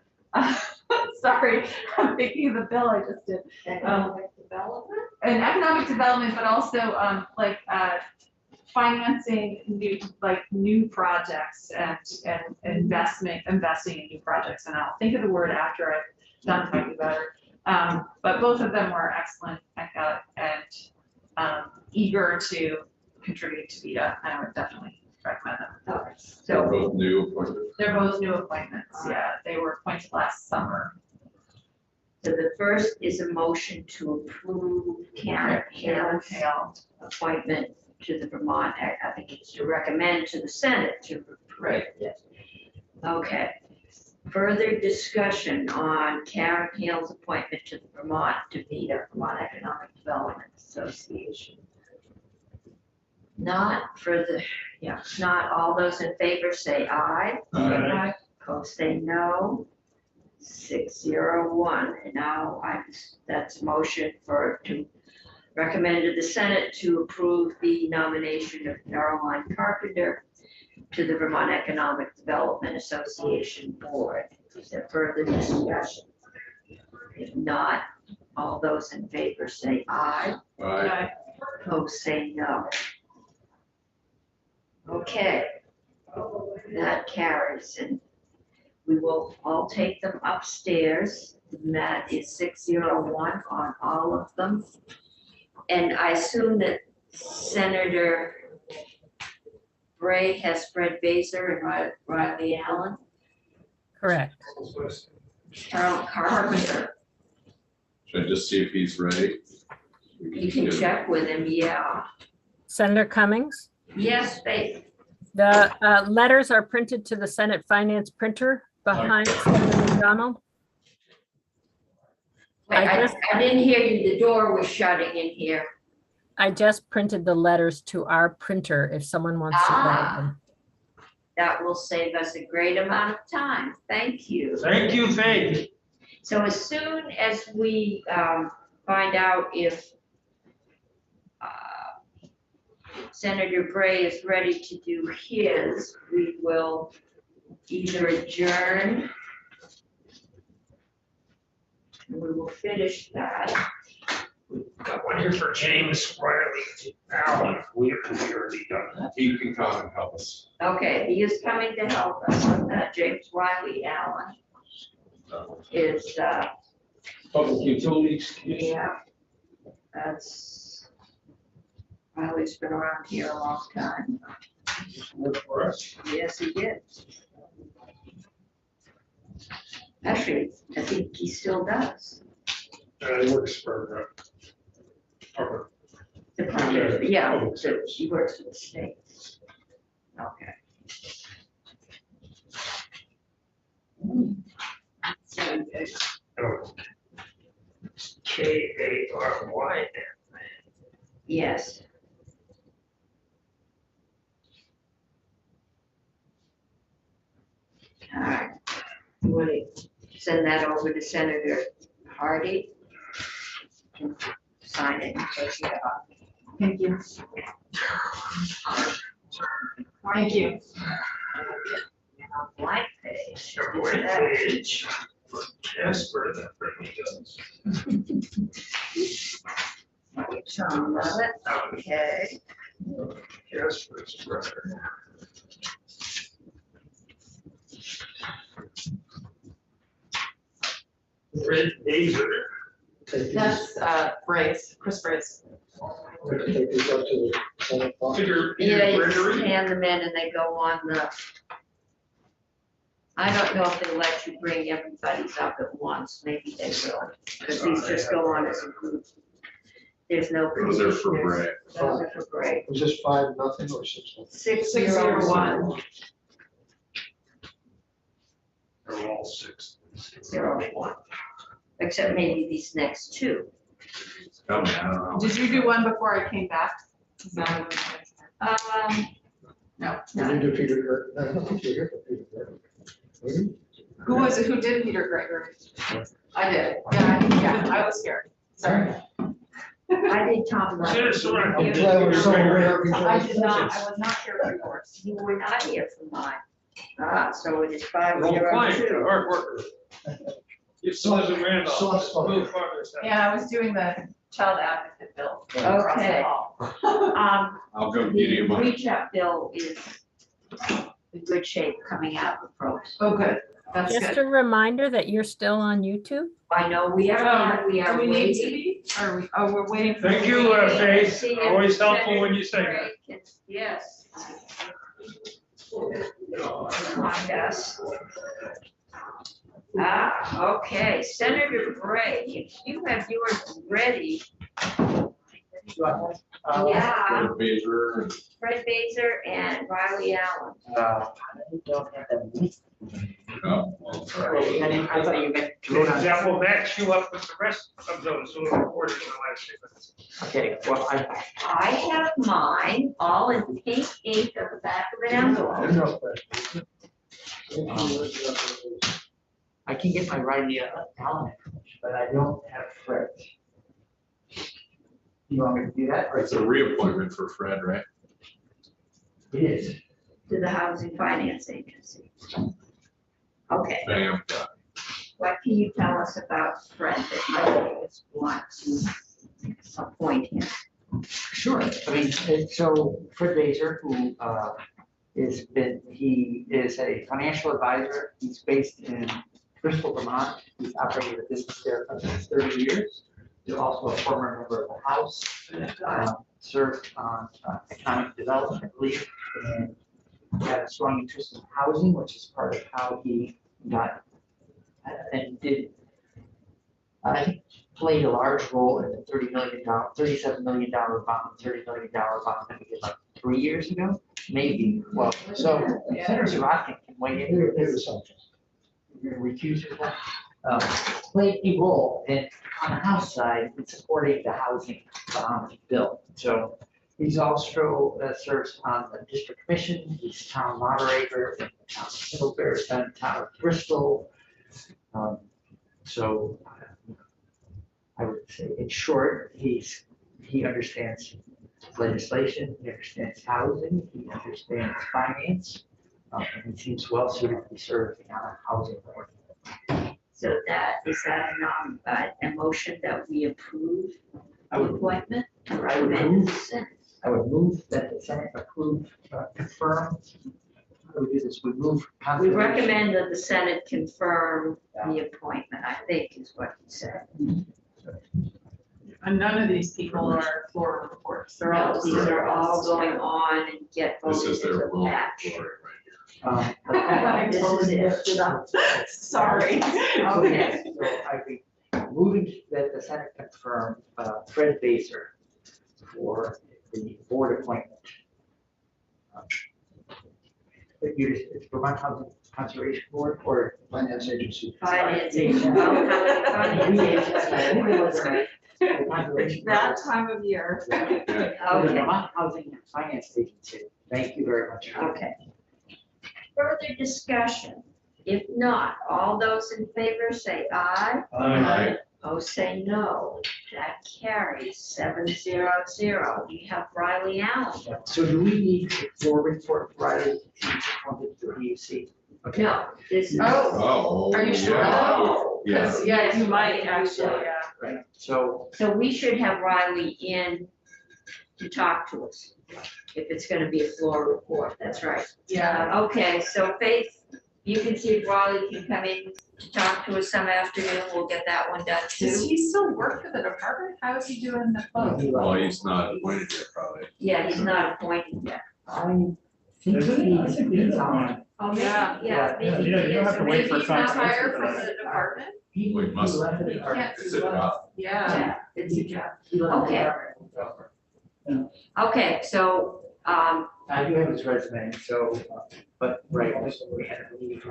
Sorry, I'm thinking of the bill I just did.
Economic development?
And economic development, but also financing new projects and investing in new projects. And I'll think of the word after I've done talking about it. But both of them were excellent and eager to contribute to VITA. I would definitely recommend them.
Okay,
They're
so
both new appointments.
They're both new appointments. Yeah, they were appointed last summer.
the first is a motion to approve Karen Hale's
Hale.
appointment to the Vermont, I think it's to recommend to the Senate to approve.
Right.
Yes. Okay. Further discussion on Karen Hale's appointment to the Vermont DeVita, Vermont Economic Development Association. Not all those in favor say aye.
Aye.
Opposed say no. 601, and now that's motion to recommend to the Senate to approve the nomination of Caroline Carpenter to the Vermont Economic Development Association Board. Is there further discussion? If not, all those in favor say aye.
Aye.
Opposed say no. Okay, that carries, and we will all take them upstairs. And that is 601 on all of them. And I assume that Senator Bray has Fred Baser and Riley Allen.
Correct.
Carol Carpenter.
Should I just see if he's ready?
You can check with him, yeah.
Senator Cummings?
Yes, Faith.
The letters are printed to the Senate Finance printer behind Senator McDonald.
Wait, I didn't hear you. The door was shutting in here.
I just printed the letters to our printer if someone wants to grab them.
That will save us a great amount of time. Thank you.
Thank you, Faith.
So as soon as we find out if Senator Bray is ready to do his, we will either adjourn and we will finish that.
Got one here for James Riley Allen. We already done that.
He can come and help us.
Okay, he is coming to help us with that. James Wiley Allen is,
Public Utilities.
yeah, that's, Wiley's been around here a long time.
Work for us.
Yes, he did. Actually, I think he still does.
He works for, Harvard.
The project, yeah,
Public
so
service.
she works for the state. Okay.
K-A-R-Y.
Yes. All right. Want to send that over to Senator Hardy? Sign it and take it up.
Thank you. Thank you.
Blank page.
Blank page. Casper, that really does.
Tom Levitt, okay.
Casper's brother. Fred Baser.
That's Brace, Chris Brace.
We can take these up to the Senate.
Peter
Yeah, you
Gregory.
just hand them in and they go on the. I don't know if they let you bring everybody's up at once, maybe they will, because these just go on as a group. There's no.
Those are for
commissioners.
Bray.
Those are for Bray.
Was this 5-0 or 6-1?
601.
They're all 6.
601. Except maybe these next two.
Tell me, I don't know.
Did you do one before I came back? No. No.
You didn't do Peter, I don't think you're here for Peter Gregory. Were you?
Who was it? Who did Peter Gregory? I did. Yeah, I was scared. Sorry.
I did Tom Levitt.
Sure, sure.
I'm glad we're so aware of each
I
other's
did not,
presence.
I was not here for yours.
You were not here for mine. So it is 5-0.
Wrong client, a hard worker. It's Susan Randolph.
Soft
Move farther south.
Yeah, I was doing the child advocate bill.
Okay.
I'll go get
The
you mine.
reach out bill is in good shape coming out of the pros.
Oh, good. That's
Just
good.
a reminder that you're still on YouTube.
I know we are, we are
Do we need to
waiting.
be? Are we, oh, we're waiting for.
Thank you, Faith.
See if
Always helpful
Senator
when you say that.
Bray can- Yes. Remind us. Okay, Senator Bray, if you have yours ready. Yeah,
Fred Baser and
Fred Baser and Riley Allen.
I don't have that.
Oh, sorry.
I thought you meant. to vote on-
That will match you up with the rest of those who have reported in the last few minutes.
Okay, well,
I have mine all in pink ink at the back of an envelope.
I can get my Riley Allen information, but I don't have Fred. You want me to do that? Or
It's a reappointment for Fred, right?
It is.
To the Housing Finance Agency. Okay,
Bam.
what can you tell us about Fred that you want to appoint him?
Sure, I mean, so Fred Baser, who he is a financial advisor. He's based in Bristol, Vermont. He's operated a business there for 30 years. He's also a former member of the House, served on economic development, I believe, and had a strong interest in housing, which is part of how he got and did, I think, played a large role in the $37 million bond, $30 million bond that we did like 3 years ago, maybe. Well, so Senator Sirotkin can weigh in. You're going to recuse yourself. Played a role on the House side in supporting the housing bill. So he's also serves on the district commission. He's town moderator in the town of Middlebury, town of Bristol. So I would say, in short, he understands legislation, he understands housing, he understands finance, and he seems well suited to be serving on a housing board.
So is that a motion that we approve
I
the
would-
appointment?
I would
Recommend
move-
consent.
I would move that the Senate approve, confirm. How do we do this? We move.
We
confirmation.
recommend that the Senate confirm the appointment, I think is what he said.
And none of these people are floor reports. They're all.
No, these are all going on and get
This
voted
is
as
their
a
rule
match.
for it right
I
This
totally
is it.
messed it up. Sorry.
Okay.
So I'd be moving that the Senate confirm Fred Baser for the board appointment. It's Vermont Housing Conservation Board or
Finance Agency.
Finance agency. Finance agency.
the Conservation Board.
That time of year.
For the
Okay,
Vermont Housing and Finance Agency. Thank you very much.
okay. Further discussion? If not, all those in favor say aye.
Aye.
Opposed say no. That carries 7-0-0. We have Riley Allen.
So do we need a floor report, Riley, to come to the EUC? Okay.
No, this is.
Oh.
Oh.
Are you sure?
Yeah.
Yeah,
Yes,
you might
we
actually,
should.
yeah.
Right, so,
So we should have Riley in to talk to us, if it's gonna be a floor report, that's right.
Yeah.
Okay, so Faith, you can see if Riley can come in to talk to us some afternoon, we'll get that one done
Does
too.
he still work for the department? How is he doing the phone?
Well, he's not appointed yet, probably.
Yeah, he's not appointed yet.
I think he's on.
Oh, maybe,
Yeah.
yeah, maybe.
Yeah, you
he
don't
is,
have to
or
wait
maybe
for
he's not
confirmation
hired
for
from
that.
the department.
He
We must-
left the
yeah.
department.
It's a job.
Yeah.
Yeah, it's a job.
He left the
Okay.
department.
Okay, so,
I do have his resume, so, but, right, also, we had to leave.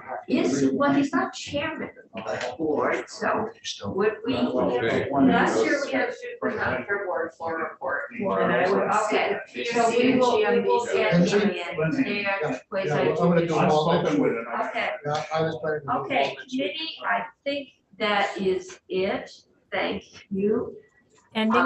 well, he's not chairman of the board, so would we?
Okay.
Last year we had to put on her board floor report. And I would
Okay,
see
so we will get
Lindsay?
him in
Lindsay,
there,
yeah,
place
yeah,
I
I'm gonna do
I've
all that.
spoken with him.
Okay,
Yeah, I was planning to do all
okay,
next week.
committee, I think that is it, thank you.
Ending